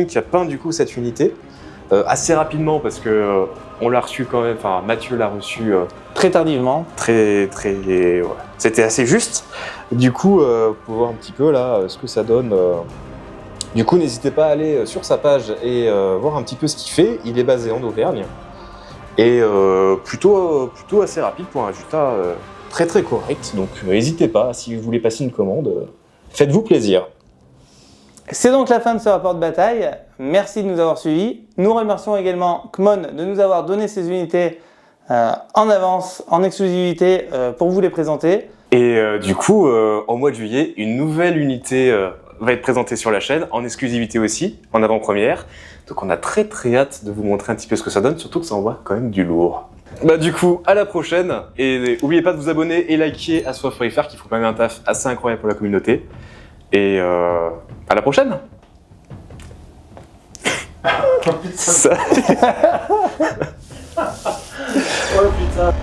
qui a peint du coup cette unité assez rapidement parce que on l'a reçu quand même, enfin Mathieu l'a reçu très tardivement. Très ouais. C'était assez juste. Du coup, vous pouvez voir un petit peu là ce que ça donne. Du coup, n'hésitez pas à aller sur sa page et voir un petit peu ce qu'il fait. Il est basé en Auvergne. Et plutôt assez rapide pour un résultat très très correct. Donc n'hésitez pas, si vous voulez passer une commande, faites-vous plaisir. C'est donc la fin de ce rapport de bataille. Merci de nous avoir suivis. Nous remercions également Kmon de nous avoir donné ces unités en avance, en exclusivité, pour vous les présenter. Et du coup, au mois de juillet, une nouvelle unité va être présentée sur la chaîne, en exclusivité aussi, en avant-première. Donc on a très très hâte de vous montrer un petit peu ce que ça donne, surtout que ça envoie quand même du lourd. Bah du coup, à la prochaine, et n'oubliez pas de vous abonner et liker à Soif Free Fire qui font quand même un taf assez incroyable pour la communauté. Et à la prochaine. Oh putain. Ça... Oh putain.